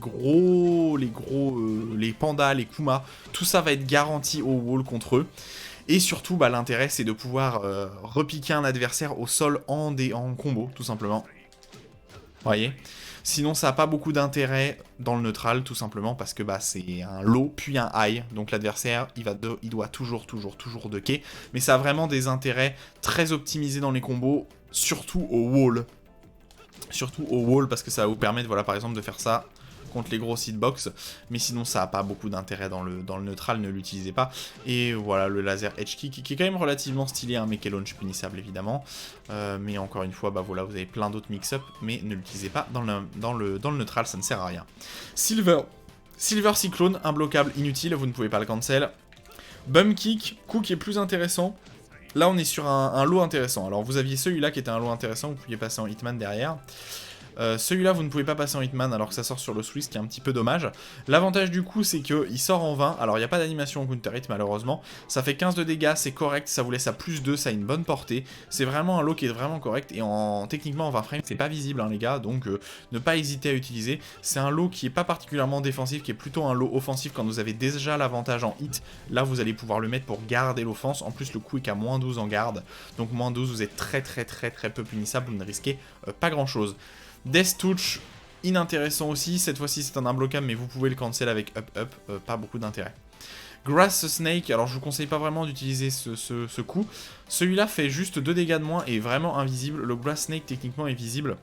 pandas, les kumas, tout ça va être garanti au wall contre eux. Et surtout, bah, l'intérêt, c'est de pouvoir repiquer un adversaire au sol en combo, tout simplement. Vous voyez? Sinon, ça n'a pas beaucoup d'intérêt dans le neutral, tout simplement, parce que bah, c'est un low, puis un high. Donc l'adversaire, il doit toujours ducker. Mais ça a vraiment des intérêts très optimisés dans les combos, surtout au wall. Surtout au wall, parce que ça va vous permettre, voilà, par exemple, de faire ça contre les gros hitbox, mais sinon ça n'a pas beaucoup d'intérêt dans le neutral, ne l'utilisez pas. Et voilà, le laser edge kick, qui est quand même relativement stylé, hein, mais qui est launch punissable évidemment. Mais encore une fois, bah voilà, vous avez plein d'autres mix-up, mais ne l'utilisez pas dans le neutral, ça ne sert à rien. Silver Cyclone, imbloquable, inutile, vous ne pouvez pas le cancel. Bum kick, coup qui est plus intéressant. Là on est sur un lot intéressant. Alors vous aviez celui-là qui était un lot intéressant, vous pouviez passer en Hitman derrière. Celui-là, vous ne pouvez pas passer en Hitman alors que ça sort sur le Swiss, qui est un petit peu dommage. L'avantage du coup, c'est qu'il sort en 20. Alors, il n'y a pas d'animation en counter hit, malheureusement. Ça fait 15 de dégâts, c'est correct. Ça vous laisse à +2, ça a une bonne portée. C'est vraiment un lot qui est vraiment correct. Et techniquement, en 20 frames, c'est pas visible, hein, les gars. Donc, ne pas hésiter à utiliser. C'est un lot qui est pas particulièrement défensif, qui est plutôt un lot offensif quand vous avez déjà l'avantage en hit. Là, vous allez pouvoir le mettre pour garder l'offense. En plus, le coup est qu'à -12 en garde. Donc, -12, vous êtes très peu punissable. Vous ne risquez pas grand-chose. Death Touch, inintéressant aussi, cette fois-ci c'est un imbloquable mais vous pouvez le cancel avec up, pas beaucoup d'intérêt. Grass Snake, alors je vous conseille pas vraiment d'utiliser ce coup, celui-là fait juste 2 dégâts de moins et est vraiment invisible, le Grass Snake techniquement est visible.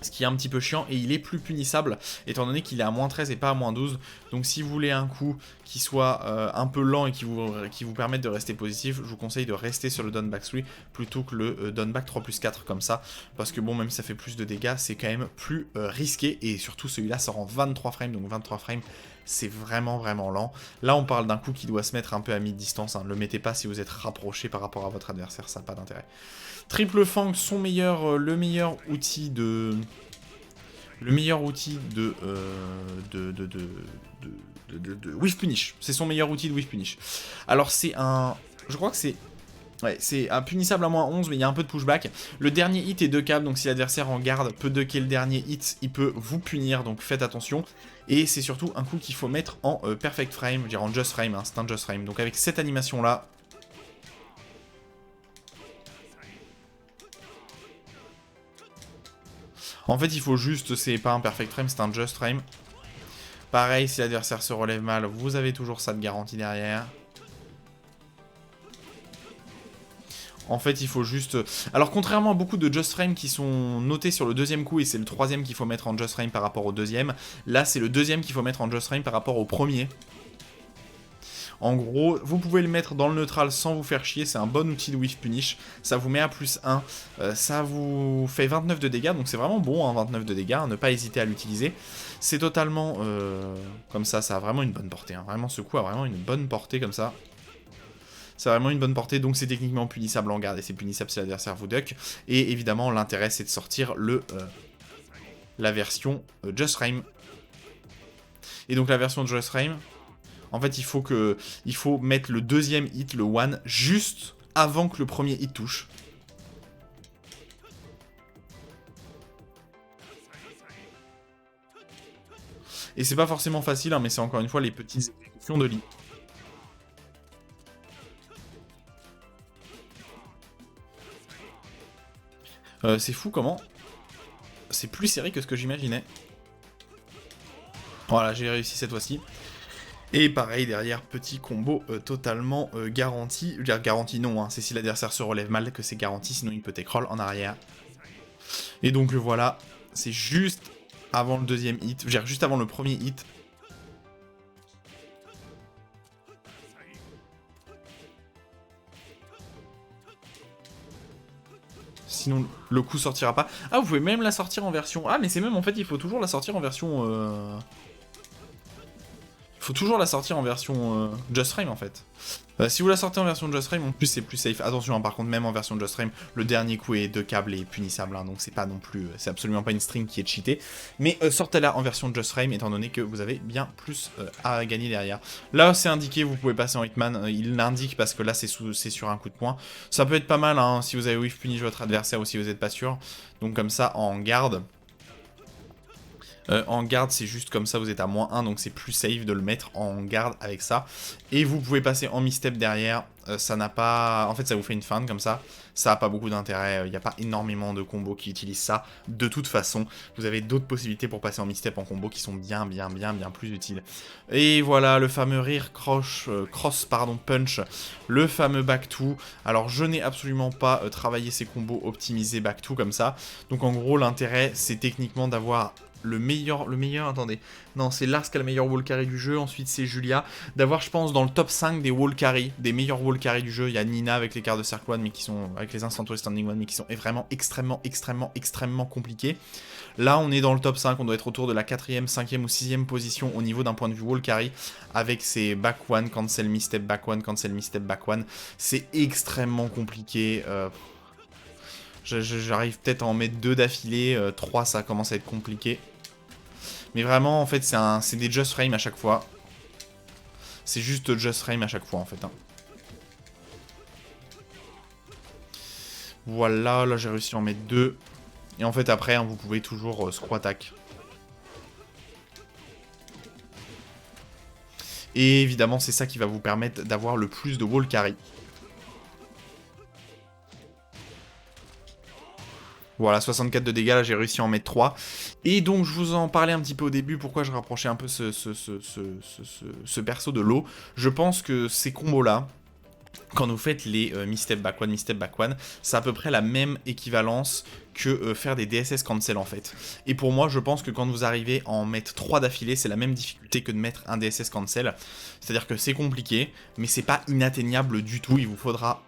Ce qui est un petit peu chiant, et il est plus punissable, étant donné qu'il est à -13 et pas à -12. Donc si vous voulez un coup qui soit un peu lent et qui vous permette de rester positif, je vous conseille de rester sur le down back 3 plutôt que le down back 3+4 comme ça. Parce que bon, même si ça fait plus de dégâts, c'est quand même plus risqué. Et surtout celui-là sort en 23 frames, donc 23 frames, c'est vraiment lent. Là on parle d'un coup qui doit se mettre un peu à mi-distance, hein. Ne le mettez pas si vous êtes rapproché par rapport à votre adversaire, ça n'a pas d'intérêt. Triple Fang, le meilleur outil de Whiff Punish. C'est son meilleur outil de Whiff Punish. Alors c'est un... Je crois que c'est... Ouais, c'est un punissable à moins 11, mais il y a un peu de pushback. Le dernier hit est 2K, donc si l'adversaire en garde peut ducker le dernier hit, il peut vous punir, donc faites attention. Et c'est surtout un coup qu'il faut mettre en perfect frame, je veux dire en just frame, hein, c'est un just frame. Donc avec cette animation-là... En fait, il faut juste, c'est pas un perfect frame, c'est un just frame. Pareil, si l'adversaire se relève mal, vous avez toujours ça de garantie derrière. En fait, il faut juste... Alors, contrairement à beaucoup de Just Frame qui sont notés sur le deuxième coup, et c'est le troisième qu'il faut mettre en Just Frame par rapport au deuxième, là, c'est le deuxième qu'il faut mettre en Just Frame par rapport au premier. En gros, vous pouvez le mettre dans le neutral sans vous faire chier, c'est un bon outil de Whiff Punish, ça vous met à +1, ça vous fait 29 de dégâts, donc c'est vraiment bon, hein, 29 de dégâts, hein, ne pas hésiter à l'utiliser. C'est totalement... comme ça a vraiment une bonne portée, hein. Vraiment, ce coup a vraiment une bonne portée comme ça. C'est vraiment une bonne portée, donc c'est techniquement punissable en garde et c'est punissable si l'adversaire vous duck. Et évidemment, l'intérêt c'est de sortir la version Just Frame. Et donc la version Just Frame, en fait il faut mettre le deuxième hit, le one, juste avant que le premier hit touche. Et c'est pas forcément facile, hein, mais c'est encore une fois les petites exécutions de Lee. C'est fou comment c'est plus serré que ce que j'imaginais. Voilà, j'ai réussi cette fois-ci. Et pareil, derrière, petit combo totalement garanti. Je veux dire, garanti non, hein, c'est si l'adversaire se relève mal que c'est garanti, sinon il peut take roll en arrière. Et donc voilà, c'est juste avant le deuxième hit, je veux dire, juste avant le premier hit. Sinon, le coup sortira pas. Ah, vous pouvez même la sortir en version... Ah, mais c'est même, en fait, il faut toujours la sortir en version... Il faut toujours la sortir en version Just Frame, en fait. Si vous la sortez en version Just Frame, en plus, c'est plus safe. Attention, hein, par contre, même en version Just Frame, le dernier coup est 2 câbles et punissable, hein, donc c'est pas non plus... c'est absolument pas une string qui est cheatée. Mais sortez-la en version Just Frame, étant donné que vous avez bien plus à gagner derrière. Là, c'est indiqué, vous pouvez passer en Hitman. Il l'indique parce que là, c'est sur un coup de poing. Ça peut être pas mal, hein, si vous avez whiff punish votre adversaire ou si vous n'êtes pas sûr. Donc comme ça, en garde... en garde, c'est juste comme ça, vous êtes à -1, donc c'est plus safe de le mettre en garde avec ça. Et vous pouvez passer en misstep derrière, ça n'a pas... En fait, ça vous fait une feinte comme ça, ça n'a pas beaucoup d'intérêt, il n'y a pas énormément de combos qui utilisent ça. De toute façon, vous avez d'autres possibilités pour passer en misstep en combo qui sont bien plus utiles. Et voilà, le fameux rear cross, punch, le fameux back 2. Alors, je n'ai absolument pas travaillé ces combos optimisés back 2 comme ça. Donc, en gros, l'intérêt, c'est techniquement d'avoir... Le meilleur, attendez. Non, c'est Lars qui a le meilleur wall carry du jeu. Ensuite, c'est Julia. D'avoir, je pense, dans le top 5 des wall carry, des meilleurs wall carry du jeu. Il y a Nina avec les quarts de cercle one, mais qui sont, avec les instant standing one, mais qui sont vraiment extrêmement compliqués. Là, on est dans le top 5. On doit être autour de la 4ème, 5ème ou 6ème position au niveau d'un point de vue wall carry. Avec ces back one, cancel misstep, back one, cancel misstep, back one. C'est extrêmement compliqué. J'arrive peut-être à en mettre 2 d'affilée. 3, ça commence à être compliqué. Mais vraiment, en fait, c'est des just frame à chaque fois. C'est juste just frame à chaque fois, en fait. Hein. Voilà, là, j'ai réussi à en mettre 2. Et en fait, après, hein, vous pouvez toujours screw attack. Et évidemment, c'est ça qui va vous permettre d'avoir le plus de wall carry. Voilà, 64 de dégâts, là j'ai réussi à en mettre 3. Et donc je vous en parlais un petit peu au début, pourquoi je rapprochais un peu ce perso de l'eau. Je pense que ces combos-là, quand vous faites les misstep back one, c'est à peu près la même équivalence que faire des DSS cancel en fait. Et pour moi, je pense que quand vous arrivez à en mettre 3 d'affilée, c'est la même difficulté que de mettre un DSS cancel. C'est-à-dire que c'est compliqué, mais c'est pas inatteignable du tout, il vous faudra...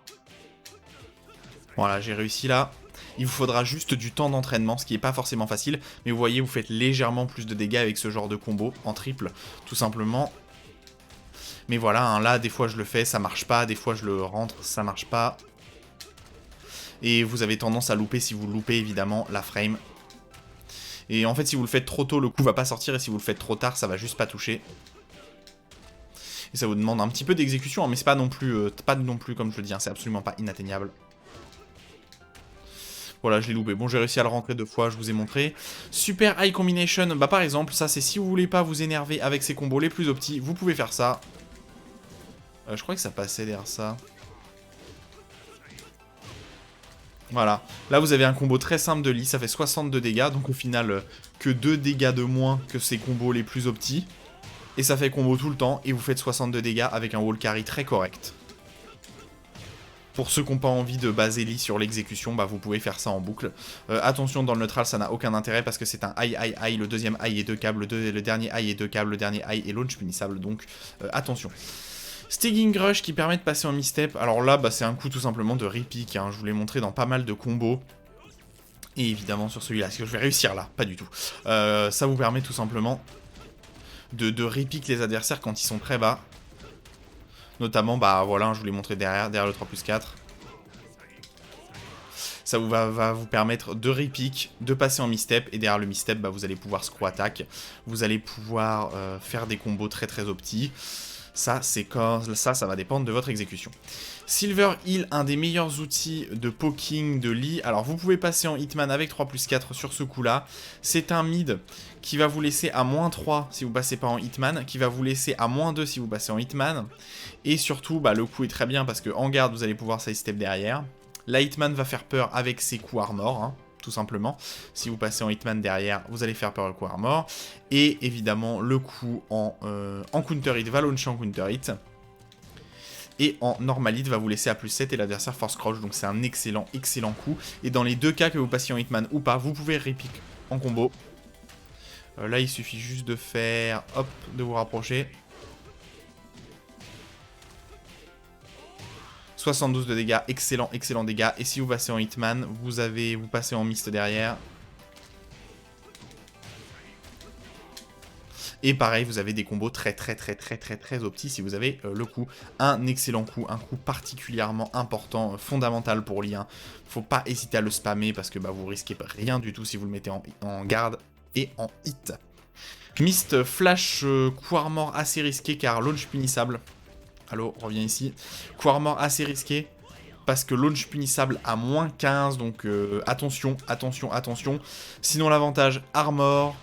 Voilà, j'ai réussi là. Il vous faudra juste du temps d'entraînement, ce qui n'est pas forcément facile. Mais vous voyez, vous faites légèrement plus de dégâts avec ce genre de combo, en triple, tout simplement. Mais voilà, hein, là, des fois je le fais, ça marche pas. Des fois je le rentre, ça marche pas. Et vous avez tendance à louper, si vous loupez évidemment, la frame. Et en fait, si vous le faites trop tôt, le coup va pas sortir. Et si vous le faites trop tard, ça va juste pas toucher. Et ça vous demande un petit peu d'exécution, hein, mais c'est pas non plus, comme je le dis, hein, c'est absolument pas inatteignable. Voilà, je l'ai loupé. Bon, j'ai réussi à le rentrer 2 fois, je vous ai montré. Super High Combination, bah par exemple, ça c'est si vous voulez pas vous énerver avec ces combos les plus optis, vous pouvez faire ça. Je crois que ça passait derrière ça. Voilà. Là, vous avez un combo très simple de Lee, ça fait 62 dégâts, donc au final, que 2 dégâts de moins que ces combos les plus optis. Et ça fait combo tout le temps, et vous faites 62 dégâts avec un wall carry très correct. Pour ceux qui n'ont pas envie de baser Lee sur l'exécution, bah vous pouvez faire ça en boucle. Attention, dans le neutral, ça n'a aucun intérêt parce que c'est un high, le deuxième high et 2 câbles, le dernier high et 2 câbles, le dernier high et launch punissable, donc attention. Stigging Rush qui permet de passer en mi-step. Alors là, bah, c'est un coup tout simplement de repick, hein. Je vous l'ai montré dans pas mal de combos. Et évidemment sur celui-là, est-ce que je vais réussir là? Pas du tout. Ça vous permet tout simplement de repick les adversaires quand ils sont très bas. Notamment, bah voilà, je vous l'ai montré derrière le 3+4. Ça va vous permettre de repick, de passer en mi-step, et derrière le mi-step, bah, vous allez pouvoir screw attack. Vous allez pouvoir faire des combos très très optis. Ça, ça va dépendre de votre exécution. Silver Hill, un des meilleurs outils de poking de Lee. Alors, vous pouvez passer en Hitman avec 3+4 sur ce coup-là. C'est un mid qui va vous laisser à -3 si vous passez pas en Hitman, qui va vous laisser à -2 si vous passez en Hitman. Et surtout, bah, le coup est très bien parce que en garde, vous allez pouvoir sidestep derrière. La Hitman va faire peur avec ses coups armor, hein, tout simplement. Si vous passez en Hitman derrière, vous allez faire peur au coup armor. Et évidemment, le coup en counter hit va launcher en counter hit. Et en normal hit va vous laisser à +7 et l'adversaire force crouch. Donc c'est un excellent, excellent coup. Et dans les deux cas, que vous passiez en Hitman ou pas, vous pouvez repick en combo. Là, il suffit juste de faire, hop, de vous rapprocher. 72 de dégâts, excellent, excellent dégâts. Et si vous passez en Hitman, vous passez en mist derrière. Et pareil, vous avez des combos très très très très très très optis si vous avez le coup. Un excellent coup, un coup particulièrement important, fondamental pour Lee. Faut pas hésiter à le spammer parce que bah, vous risquez rien du tout si vous le mettez en garde et en hit. Mist flash, coup armor assez risqué car launch punissable. Allo, reviens ici. Coup armor assez risqué parce que launch punissable à -15, donc attention, attention, attention. Sinon l'avantage, armor,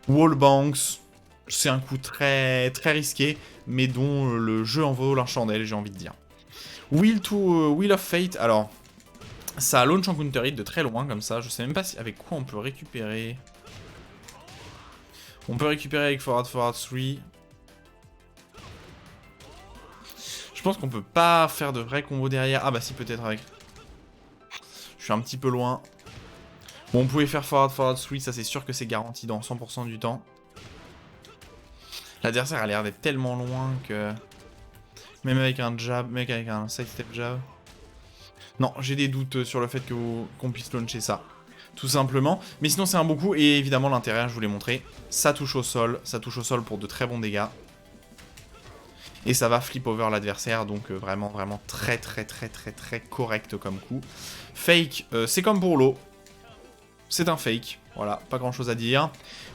wallbanks, c'est un coup très, très risqué, mais dont le jeu en vaut la chandelle, j'ai envie de dire. Wheel of Fate, alors, ça launch en counter hit de très loin, comme ça, je sais même pas avec quoi on peut récupérer. On peut récupérer avec forward 3. Je pense qu'on peut pas faire de vrais combos derrière. Ah bah si, peut-être avec. Je suis un petit peu loin. Bon, on pouvait faire forward 3, ça c'est sûr que c'est garanti dans 100% du temps. L'adversaire a l'air d'être tellement loin que... Même avec un jab, même avec un sidestep jab... Non, j'ai des doutes sur le fait qu'on puisse launcher ça. Tout simplement. Mais sinon c'est un beau coup, et évidemment l'intérieur, je vous l'ai montré. Ça touche au sol pour de très bons dégâts. Et ça va flip over l'adversaire, donc vraiment, vraiment très, très, très, très, très correct comme coup. Fake, c'est comme pour l'eau. C'est un fake, voilà, pas grand chose à dire.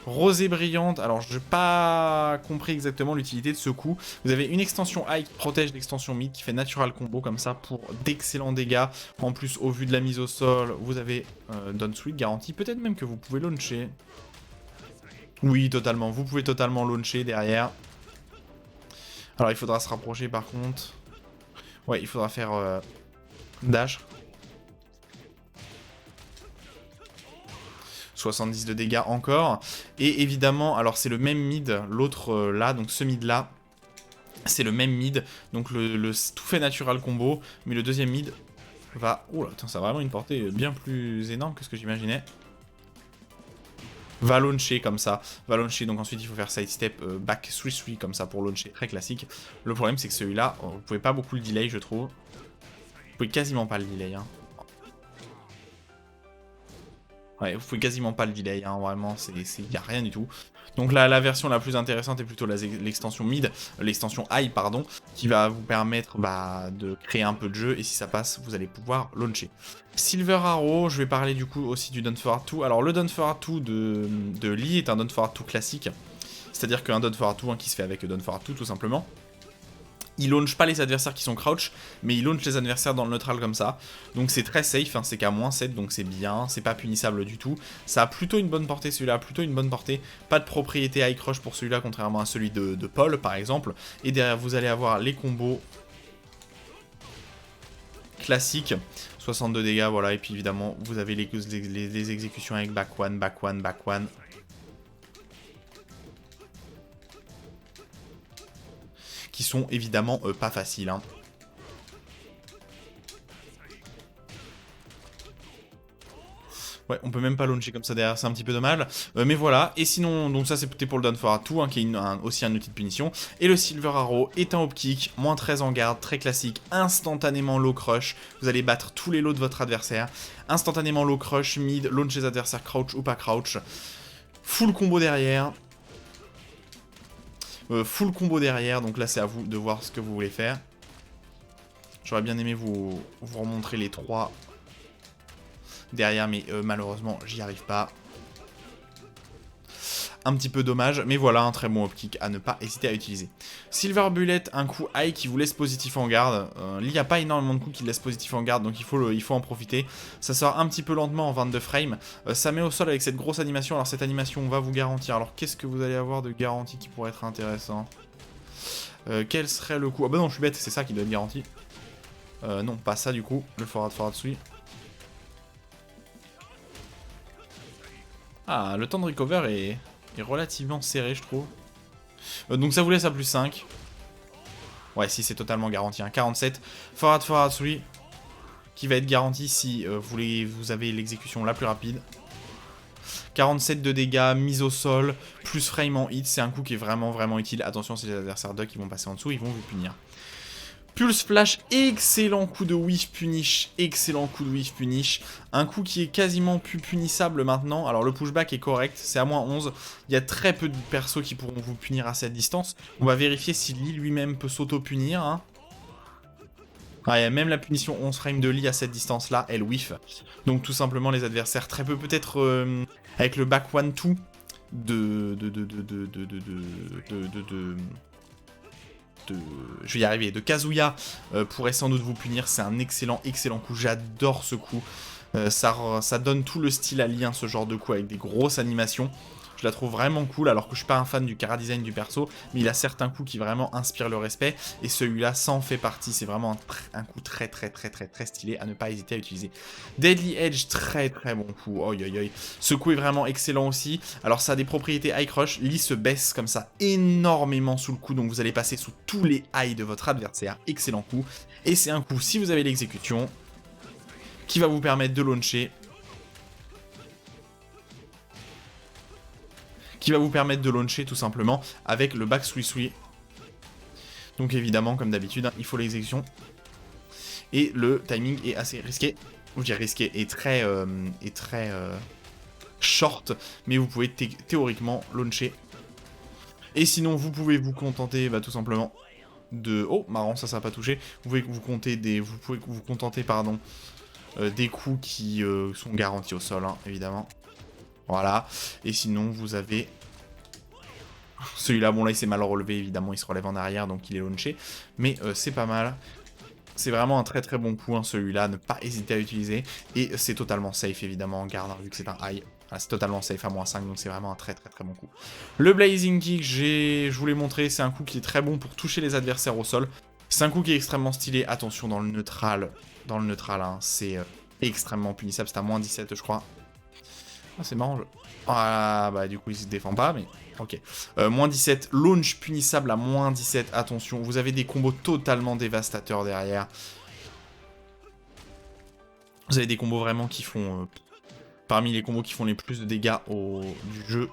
Rosée brillante, alors je n'ai pas compris exactement l'utilité de ce coup. Vous avez une extension high qui protège l'extension mid, qui fait natural combo comme ça pour d'excellents dégâts. En plus, au vu de la mise au sol, vous avez Down Sweep garantie. Peut-être même que vous pouvez launcher. Oui, totalement, vous pouvez totalement launcher derrière. Alors il faudra se rapprocher par contre. Ouais, il faudra faire dash. 70 de dégâts encore. Et évidemment, alors c'est le même mid, l'autre là, donc ce mid là, c'est le même mid. Donc le tout fait natural combo, mais le deuxième mid va... Oh là, ça a vraiment une portée bien plus énorme que ce que j'imaginais. Va launcher comme ça, va launcher, donc ensuite il faut faire sidestep back 3-3 comme ça pour launcher, très classique. Le problème c'est que celui-là, vous pouvez pas beaucoup le delay je trouve. Vous pouvez quasiment pas le delay, hein. Ouais, vous pouvez quasiment pas le delay, hein, vraiment, y a rien du tout. Donc là, la version la plus intéressante est plutôt l'extension mid, l'extension high, pardon, qui va vous permettre de créer un peu de jeu, et si ça passe, vous allez pouvoir launcher. Silver Arrow, je vais parler du coup aussi du Done for 2. Alors le Done for 2 de Lee est un Done for 2 classique, c'est-à-dire qu'un Done for 2 qui se fait avec Done for 2 tout simplement. Il launch pas les adversaires qui sont crouch, mais il launch les adversaires dans le neutral comme ça. Donc c'est très safe, hein, c'est qu'à -7, donc c'est bien, c'est pas punissable du tout. Ça a plutôt une bonne portée celui-là, plutôt une bonne portée. Pas de propriété high crush pour celui-là, contrairement à celui de Paul par exemple. Et derrière vous allez avoir les combos classiques, 62 dégâts, voilà. Et puis évidemment vous avez les exécutions avec back one, back one, back one. Qui sont évidemment pas faciles. Hein. Ouais, on peut même pas launcher comme ça derrière, c'est un petit peu dommage. Mais voilà, et sinon, donc ça c'était pour le Down for Two, hein, qui est aussi un outil de punition. Et le Silver Arrow est un hop kick, -13 en garde, très classique, instantanément low crush. Vous allez battre tous les lots de votre adversaire. Instantanément low crush, mid, launch les adversaires crouch ou pas crouch. Full combo derrière. Full combo derrière, donc là c'est à vous de voir ce que vous voulez faire. J'aurais bien aimé vous remontrer les 3 derrière, mais malheureusement j'y arrive pas. Un petit peu dommage, mais voilà un très bon hop kick à ne pas hésiter à utiliser. Silver Bullet, un coup high qui vous laisse positif en garde. Il n'y a pas énormément de coups qui laissent positif en garde, donc il faut en profiter. Ça sort un petit peu lentement en 22 frames. Ça met au sol avec cette grosse animation. Alors cette animation va vous garantir. Alors qu'est-ce que vous allez avoir de garantie qui pourrait être intéressant? Quel serait le coup? Ah bah non, je suis bête, c'est ça qui doit être garanti. Non, pas ça du coup, le forward swing. Ah, le temps de recover est relativement serré, je trouve. Donc ça vous laisse à +5. Ouais, si, c'est totalement garanti. Hein. 47. Forward swing, qui va être garanti si vous avez l'exécution la plus rapide. 47 de dégâts, mise au sol, plus frame en hit. C'est un coup qui est vraiment utile. Attention, si les adversaires duck, ils vont passer en dessous, ils vont vous punir. Pulse Flash, excellent coup de whiff punish, excellent coup de whiff punish. Un coup qui est quasiment plus punissable maintenant. Alors le pushback est correct, c'est à -11. Il y a très peu de persos qui pourront vous punir à cette distance. On va vérifier si Lee lui-même peut s'auto-punir. Hein. Ah, il y a même la punition 11 frames de Lee à cette distance-là, elle whiff. Donc tout simplement les adversaires très peu, peut-être avec le back 1-2 je vais y arriver, de Kazuya pourrait sans doute vous punir. C'est un excellent coup, j'adore ce coup. Ça donne tout le style à lien, ce genre de coup, avec des grosses animations. Je la trouve vraiment cool, alors que je suis pas un fan du chara design du perso, mais il a certains coups qui vraiment inspirent le respect, et celui-là s'en fait partie. C'est vraiment un coup très stylé à ne pas hésiter à utiliser. Deadly Edge, très bon coup. Oi. Ce coup est vraiment excellent aussi. Alors ça a des propriétés high crush. Lee se baisse comme ça énormément sous le coup, donc vous allez passer sous tous les highs de votre adversaire. Excellent coup. Et c'est un coup, si vous avez l'exécution, qui va vous permettre de launcher. Qui va vous permettre de launcher tout simplement avec le back swing. Donc évidemment, comme d'habitude, hein, il faut l'exécution. Et le timing est assez risqué. Je dirais risqué et très short, mais vous pouvez théoriquement launcher. Et sinon, vous pouvez vous contenter tout simplement de... Oh, marrant, ça n'a pas touché. Vous pouvez vous contenter pardon, des coups qui sont garantis au sol, hein, évidemment. Voilà, et sinon vous avez celui-là, bon là il s'est mal relevé, évidemment il se relève en arrière donc il est launché, mais c'est pas mal. C'est vraiment un très bon coup, hein, celui-là, ne pas hésiter à utiliser, et c'est totalement safe évidemment en garde, hein, vu que c'est un high. Voilà, c'est totalement safe à -5, donc c'est vraiment un très bon coup. Le Blazing Kick, je vous l'ai montré, c'est un coup qui est très bon pour toucher les adversaires au sol. C'est un coup qui est extrêmement stylé, attention dans le neutral, hein, c'est extrêmement punissable, c'est à -17 je crois. Ah, c'est marrant. Ah, bah du coup, il se défend pas, mais ok. -17, launch punissable à -17. Attention, vous avez des combos totalement dévastateurs derrière. Vous avez des combos vraiment qui font... parmi les combos qui font les plus de dégâts du jeu.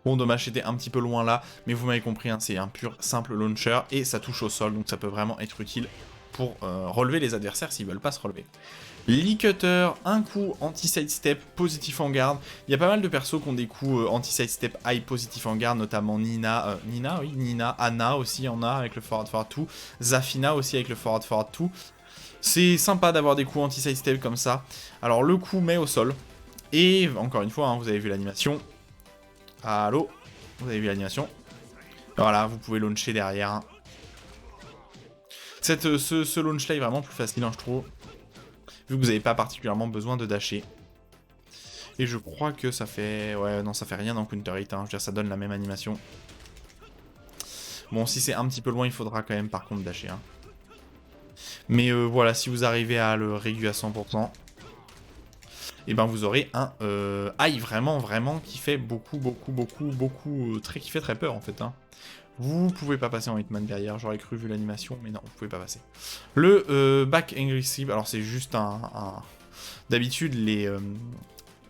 Bon, dommage, c'était un petit peu loin là, mais vous m'avez compris, hein, c'est un pur simple launcher, et ça touche au sol, donc ça peut vraiment être utile pour relever les adversaires s'ils veulent pas se relever. Lee Cutter, un coup anti-sidestep, positif en garde. Il y a pas mal de persos qui ont des coups anti-sidestep high positif en garde, notamment Nina, Anna aussi en a avec le forward 2, Zafina aussi avec le forward 2. C'est sympa d'avoir des coups anti-sidestep comme ça. Alors le coup met au sol, et encore une fois, hein, vous avez vu l'animation. Allô, vous avez vu l'animation. Voilà, vous pouvez launcher derrière. Ce launch là est vraiment plus facile, hein, je trouve. Vu que vous n'avez pas particulièrement besoin de dasher. Et je crois que ça fait... Ouais, non, ça fait rien dans Counter Hit, hein. Je veux dire, ça donne la même animation. Bon, si c'est un petit peu loin, il faudra quand même par contre dasher, hein. Mais voilà, si vous arrivez à le réduire à 100%, et ben vous aurez un aïe vraiment qui fait beaucoup, qui fait très peur en fait, hein. Vous pouvez pas passer en Hitman derrière, j'aurais cru vu l'animation, mais non, vous pouvez pas passer. Le back aggressive, alors c'est juste D'habitude,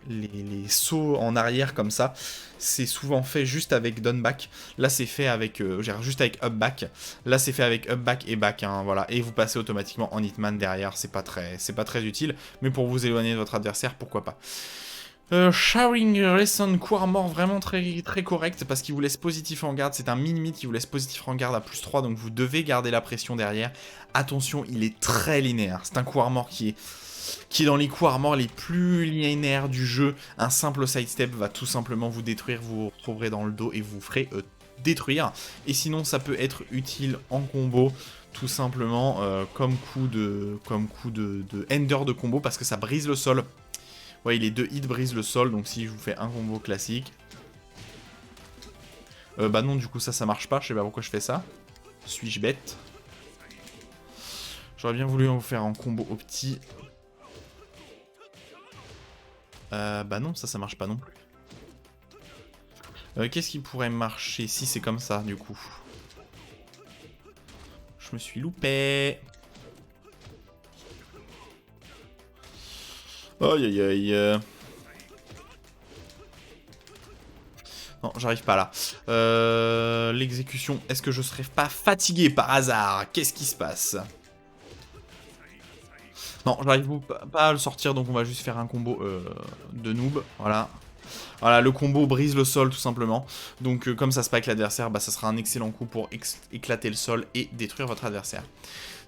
les sauts en arrière comme ça, c'est souvent fait juste avec down back. Là, c'est fait avec juste avec up back. Là, c'est fait avec up back et back, hein, voilà. Et vous passez automatiquement en hitman derrière. C'est pas très utile, mais pour vous éloigner de votre adversaire, pourquoi pas. Showering Lesson, coup armor vraiment très correct parce qu'il vous laisse positif en garde. C'est un mini-mid qui vous laisse positif en garde à +3, donc vous devez garder la pression derrière. Attention, il est très linéaire. C'est un coup armor qui est dans les coups armor les plus linéaires du jeu. Un simple sidestep va tout simplement vous détruire, vous vous retrouverez dans le dos et vous ferez détruire. Et sinon, ça peut être utile en combo, tout simplement comme coup de ender de combo parce que ça brise le sol. Ouais, les 2 hits brisent le sol, donc si je vous fais un combo classique... bah non, du coup ça marche pas, je sais pas pourquoi je fais ça. Suis-je bête? J'aurais bien voulu vous faire un combo au petit. Bah non, ça marche pas non plus. Qu'est-ce qui pourrait marcher si c'est comme ça, du coup? Je me suis loupé. Aïe aïe aïe. Non, j'arrive pas là. L'exécution, est-ce que je serais pas fatigué par hasard? Qu'est-ce qui se passe? Non, j'arrive pas à le sortir, donc on va juste faire un combo de noob. Voilà. Voilà, le combo brise le sol tout simplement. Donc comme ça se passe avec l'adversaire, bah, ça sera un excellent coup pour éclater le sol et détruire votre adversaire.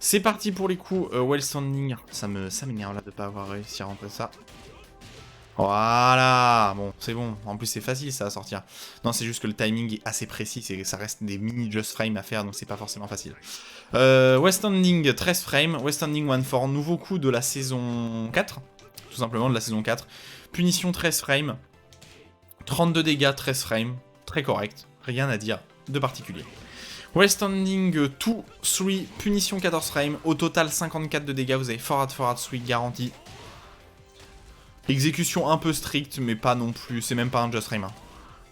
C'est parti pour les coups well standing. Ça m'énerve là de pas avoir réussi à rentrer ça. Voilà, bon, c'est bon. En plus, c'est facile ça à sortir. Non, c'est juste que le timing est assez précis. Ça reste des mini just frame à faire, donc c'est pas forcément facile. West Standing 13 frames, West Standing 1-4, nouveau coup de la saison 4. Tout simplement de la saison 4. Punition 13 frames. 32 dégâts, 13 frames. Très correct. Rien à dire de particulier. West Standing 2, 3, punition 14 frames. Au total, 54 de dégâts. Vous avez forward 3 garanti. Exécution un peu stricte, mais pas non plus. C'est même pas un just frame. Hein.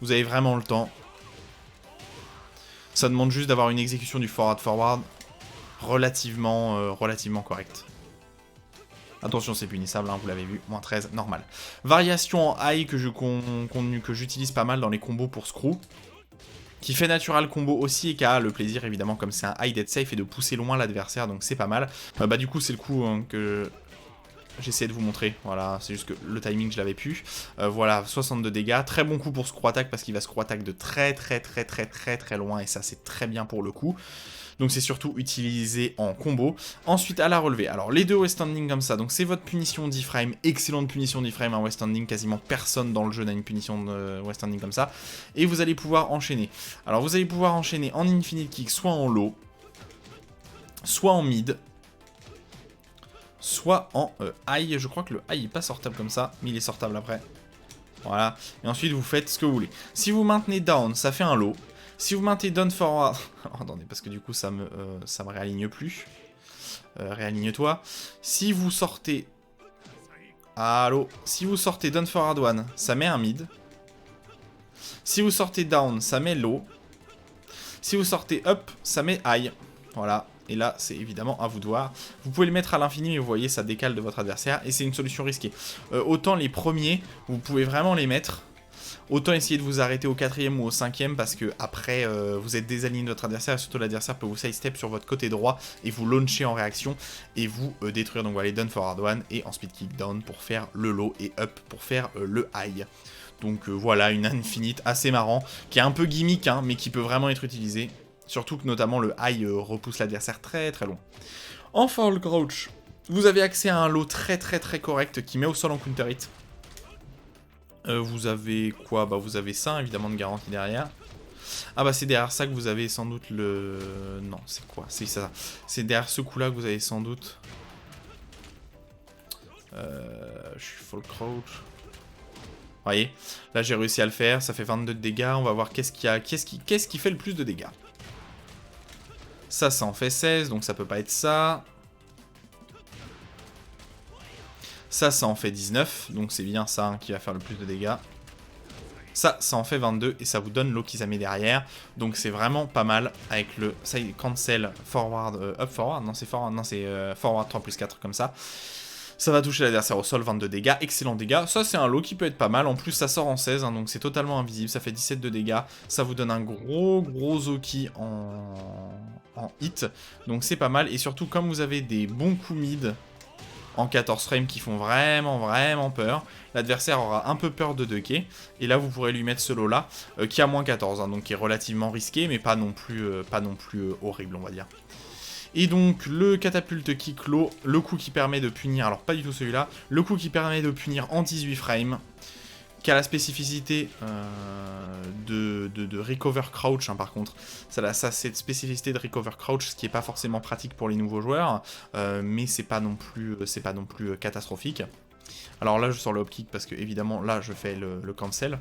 Vous avez vraiment le temps. Ça demande juste d'avoir une exécution du forward relativement correcte. Attention, c'est punissable, hein, vous l'avez vu. Moins 13, normal. Variation en high que j'utilise pas mal dans les combos pour screw. Qui fait natural combo aussi et qui a le plaisir, évidemment, comme c'est un high dead safe, et de pousser loin l'adversaire, donc c'est pas mal. Bah du coup, c'est le coup que... J'essaie de vous montrer, voilà, c'est juste que le timing je l'avais pu. Voilà, 62 dégâts, très bon coup pour screw attack parce qu'il va screw attack de très loin et ça c'est très bien pour le coup. Donc c'est surtout utilisé en combo. Ensuite à la relevée, alors les deux West Standing comme ça, donc c'est votre punition 10 frames, excellente punition 10 frames en West Standing, quasiment personne dans le jeu n'a une punition de West Standing comme ça. Et vous allez pouvoir enchaîner. Alors vous allez pouvoir enchaîner en infinite kick, soit en low, soit en mid, soit en high. Je crois que le high est pas sortable comme ça, mais il est sortable après. Voilà. Et ensuite, vous faites ce que vous voulez. Si vous maintenez down, ça fait un low. Si vous maintenez down forward... Oh, attendez, parce que du coup, ça me réaligne plus. Réaligne-toi. Si vous sortez... Allô. Si vous sortez down forward one, ça met un mid. Si vous sortez down, ça met low. Si vous sortez up, ça met high. Voilà. Et là, c'est évidemment à vous de voir. Vous pouvez le mettre à l'infini, mais vous voyez, ça décale de votre adversaire. Et c'est une solution risquée. Autant les premiers, vous pouvez vraiment les mettre. Autant essayer de vous arrêter au 4ème ou au 5ème, parce que après, vous êtes désaligné de votre adversaire. Et surtout, l'adversaire peut vous sidestep sur votre côté droit et vous launcher en réaction. Et vous détruire. Donc voilà, down forward one et en speed kick down pour faire le low et up pour faire le high. Donc voilà, une infinite assez marrant, qui est un peu gimmick, hein, mais qui peut vraiment être utilisé. Surtout que notamment le high repousse l'adversaire très loin. En fall crouch, vous avez accès à un lot très correct qui met au sol en counter hit. Vous avez quoi? Bah vous avez ça évidemment de garantie derrière. Ah bah c'est derrière ça que vous avez sans doute le... Non, c'est quoi? C'est ça. C'est derrière ce coup-là que vous avez sans doute... Je suis full crouch. Vous voyez, là j'ai réussi à le faire, ça fait 22 de dégâts. On va voir qu'est-ce qui fait le plus de dégâts. Ça en fait 16, donc ça peut pas être ça. Ça en fait 19, donc c'est bien ça hein, qui va faire le plus de dégâts. Ça en fait 22 et ça vous donne l'Okizame derrière. Donc c'est vraiment pas mal avec le cancel forward, up forward, non c'est forward, non c'est forward 3+4 comme ça. Ça va toucher l'adversaire au sol, 22 dégâts, excellent dégâts. Ça c'est un lot qui peut être pas mal, en plus ça sort en 16, hein, donc c'est totalement invisible, ça fait 17 de dégâts. Ça vous donne un gros Oki en hit, donc c'est pas mal. Et surtout comme vous avez des bons coups mid en 14 frames qui font vraiment peur, l'adversaire aura un peu peur de ducker, et là vous pourrez lui mettre ce lot là, qui a moins 14, hein, donc qui est relativement risqué, mais pas non plus horrible on va dire. Et donc le catapulte qui clôt, le coup qui permet de punir, alors pas du tout celui-là, le coup qui permet de punir en 18 frames, qui a la spécificité de recover crouch hein, par contre. Ça a cette spécificité de recover crouch, ce qui n'est pas forcément pratique pour les nouveaux joueurs, mais c'est pas non plus catastrophique. Alors là je sors le hop kick parce que évidemment là je fais le cancel.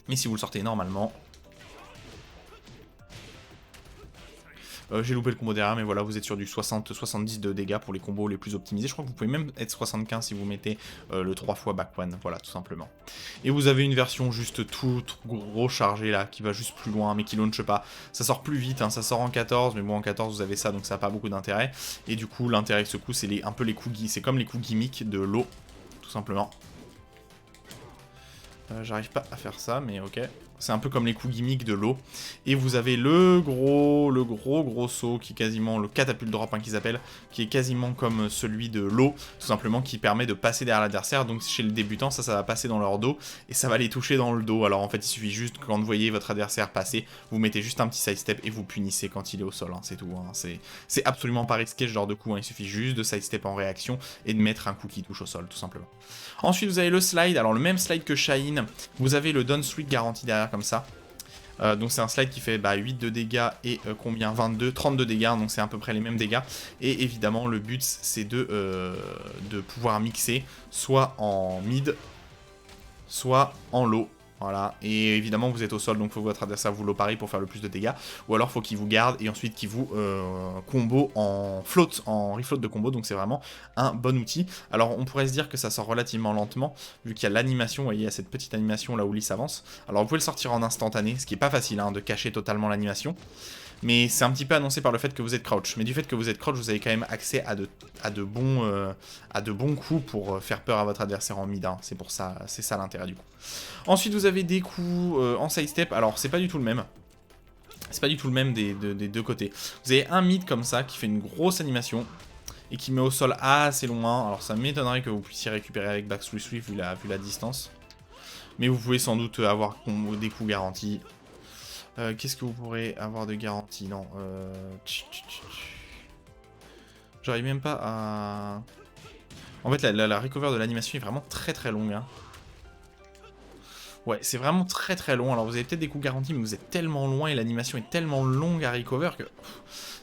Mais si vous le sortez normalement... j'ai loupé le combo derrière, mais voilà, vous êtes sur du 60-70 de dégâts pour les combos les plus optimisés. Je crois que vous pouvez même être 75 si vous mettez le 3 fois back one, voilà, tout simplement. Et vous avez une version juste tout gros chargée là, qui va juste plus loin, mais qui launch pas. Ça sort plus vite, hein, ça sort en 14, mais bon, en 14 vous avez ça, donc ça n'a pas beaucoup d'intérêt. Et du coup, l'intérêt de ce coup, c'est un peu les coups, c'est comme les coups gimmicks de l'eau, tout simplement. J'arrive pas à faire ça, mais ok. C'est un peu comme les coups gimmicks de l'eau. Et vous avez le gros saut, qui est quasiment le catapulte drop, hein, qu'ils appellent, qui est quasiment comme celui de l'eau, tout simplement, qui permet de passer derrière l'adversaire. Donc chez le débutant, ça va passer dans leur dos, et ça va les toucher dans le dos. Alors en fait, il suffit juste, quand vous voyez votre adversaire passer, vous mettez juste un petit sidestep, et vous punissez quand il est au sol, hein, c'est tout. Hein. C'est absolument pas risqué ce genre de coup, hein. Il suffit juste de sidestep en réaction, et de mettre un coup qui touche au sol, tout simplement. Ensuite, vous avez le slide, alors le même slide que Shine, vous avez le down sweep garanti derrière comme ça. Donc c'est un slide qui fait 8 de dégâts et combien 32 dégâts, donc c'est à peu près les mêmes dégâts. Et évidemment le but c'est de pouvoir mixer soit en mid, soit en low. Voilà, et évidemment vous êtes au sol, donc il faut que votre adversaire vous low parry pour faire le plus de dégâts, ou alors faut qu'il vous garde et ensuite qu'il vous combo en float, en refloat de combo, donc c'est vraiment un bon outil. Alors on pourrait se dire que ça sort relativement lentement, vu qu'il y a l'animation, vous voyez, il y a cette petite animation là où Lee s'avance. Alors vous pouvez le sortir en instantané, ce qui est pas facile hein, de cacher totalement l'animation. Mais c'est un petit peu annoncé par le fait que vous êtes crouch. Mais du fait que vous êtes crouch, vous avez quand même accès à de bons coups pour faire peur à votre adversaire en mid. Hein. C'est pour ça, c'est ça l'intérêt du coup. Ensuite, vous avez des coups en sidestep. Alors, c'est pas du tout le même. C'est pas du tout le même des deux côtés. Vous avez un mid comme ça qui fait une grosse animation et qui met au sol assez loin. Alors, ça m'étonnerait que vous puissiez récupérer avec back sweep vu la distance. Mais vous pouvez sans doute avoir des coups garantis. Qu'est-ce que vous pourrez avoir de garantie? Non. J'arrive même pas à... En fait, la recover de l'animation est vraiment très longue. Hein. Ouais, c'est vraiment très long. Alors, vous avez peut-être des coups garantis, mais vous êtes tellement loin et l'animation est tellement longue à recover que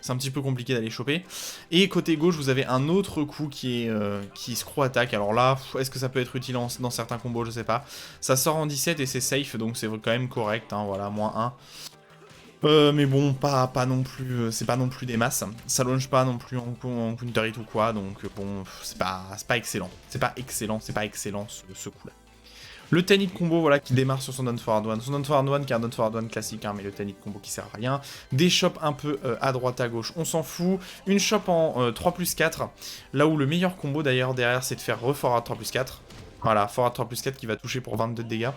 c'est un petit peu compliqué d'aller choper. Et côté gauche, vous avez un autre coup qui est Screw Attack. Alors là, est-ce que ça peut être utile dans certains combos? Je sais pas. Ça sort en 17 et c'est safe, donc c'est quand même correct. Hein, voilà, -1. Mais bon, pas non plus, c'est pas non plus des masses. Ça launch pas non plus en counter hit ou quoi, donc bon, c'est pas excellent. C'est pas excellent ce coup-là. Le 10 hit combo, voilà, qui démarre sur son down forward one. Son down forward one qui est un down forward one classique, hein, mais le 10 hit combo qui sert à rien. Des chops un peu à droite, à gauche, on s'en fout. Une chop en 3+4, là où le meilleur combo d'ailleurs derrière, c'est de faire reforward 3+4. Voilà, forward 3+4 qui va toucher pour 22 de dégâts.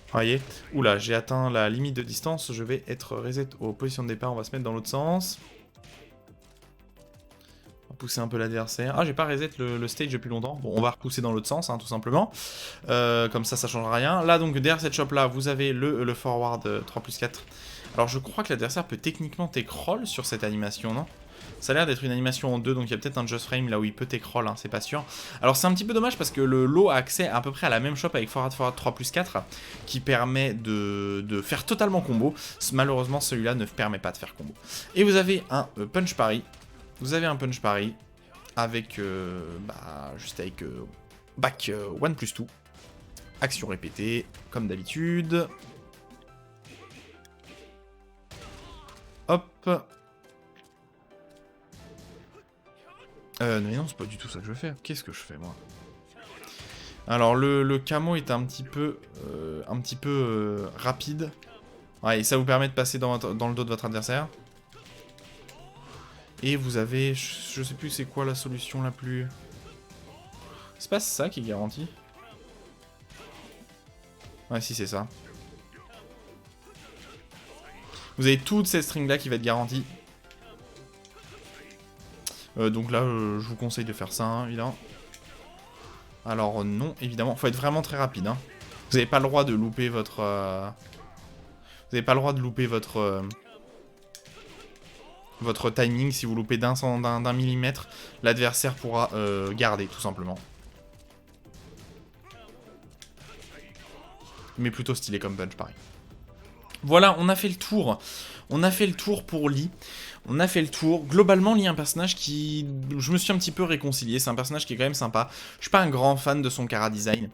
Vous voyez, oula, j'ai atteint la limite de distance, je vais être reset aux positions de départ, on va se mettre dans l'autre sens. On va pousser un peu l'adversaire. Ah, j'ai pas reset le stage depuis longtemps. Bon, on va repousser dans l'autre sens, hein, tout simplement. Comme ça changera rien. Là, donc, derrière cette shop-là, vous avez le forward 3+4. Alors, je crois que l'adversaire peut techniquement take roll sur cette animation, non? Ça a l'air d'être une animation en deux, donc il y a peut-être un just frame là où il peut t'écroll, hein, c'est pas sûr. Alors c'est un petit peu dommage parce que le lot a accès à peu près à la même shop avec Forward 3+4 qui permet de faire totalement combo. Malheureusement celui-là ne permet pas de faire combo. Et vous avez un punch parry. Vous avez un punch parry avec juste avec back 1+2. Action répétée, comme d'habitude. Hop. Mais non, c'est pas du tout ça que je fais. Qu'est-ce que je fais, moi? Alors, le camo est un petit peu rapide. Ouais, et ça vous permet de passer dans le dos de votre adversaire. Et vous avez... Je sais plus c'est quoi la solution la plus... C'est pas ça qui est garanti? Ouais, si, c'est ça. Vous avez toutes ces strings-là qui va être garantie. Donc là, je vous conseille de faire ça, hein, évidemment. Alors non, évidemment, faut être vraiment très rapide. Hein. Vous n'avez pas le droit de louper votre... Vous n'avez pas le droit de louper votre timing. Si vous loupez d'un millimètre, l'adversaire pourra garder, tout simplement. Mais plutôt stylé comme punch, pareil. Voilà, on a fait le tour. On a fait le tour pour Lee. On a fait le tour. Globalement, Lee est un personnage qui... Je me suis un petit peu réconcilié. C'est un personnage qui est quand même sympa. Je suis pas un grand fan de son chara design.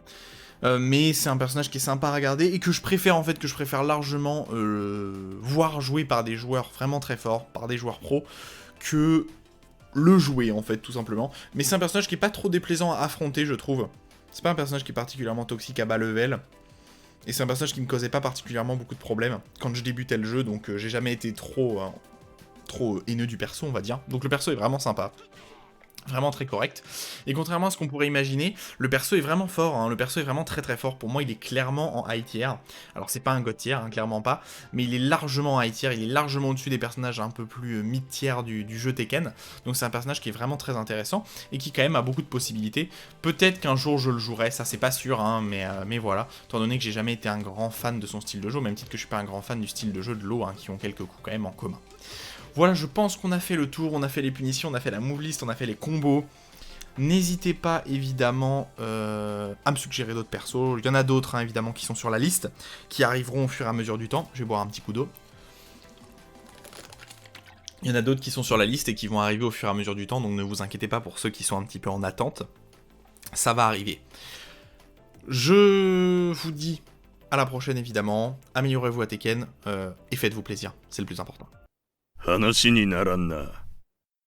Mais c'est un personnage qui est sympa à regarder et que je préfère en fait, largement voir jouer par des joueurs vraiment très forts, par des joueurs pros, que le jouer en fait, tout simplement. Mais c'est un personnage qui est pas trop déplaisant à affronter, je trouve. C'est pas un personnage qui est particulièrement toxique à bas level. Et c'est un personnage qui me causait pas particulièrement beaucoup de problèmes quand je débutais le jeu, donc j'ai jamais été trop haineux du perso, on va dire. Donc le perso est vraiment sympa. Vraiment très correct. Et contrairement à ce qu'on pourrait imaginer, le perso est vraiment fort, hein. Le perso est vraiment très très fort. Pour moi, il est clairement en high tier. Alors c'est pas un god tier, hein, clairement pas, mais il est largement en high tier, il est largement au-dessus des personnages un peu plus mid tier du jeu Tekken. Donc c'est un personnage qui est vraiment très intéressant et qui quand même a beaucoup de possibilités. Peut-être qu'un jour je le jouerai, ça c'est pas sûr, hein, mais voilà. Étant donné que j'ai jamais été un grand fan de son style de jeu, au même titre que je suis pas un grand fan du style de jeu de l'eau, hein, qui ont quelques coups quand même en commun. Voilà, je pense qu'on a fait le tour, on a fait les punitions, on a fait la move list, on a fait les combos. N'hésitez pas, évidemment, à me suggérer d'autres persos. Il y en a d'autres, hein, évidemment, qui sont sur la liste, qui arriveront au fur et à mesure du temps. Je vais boire un petit coup d'eau. Il y en a d'autres qui sont sur la liste et qui vont arriver au fur et à mesure du temps, donc ne vous inquiétez pas pour ceux qui sont un petit peu en attente. Ça va arriver. Je vous dis à la prochaine, évidemment. Améliorez-vous à Tekken et faites-vous plaisir, c'est le plus important. 話にならんな。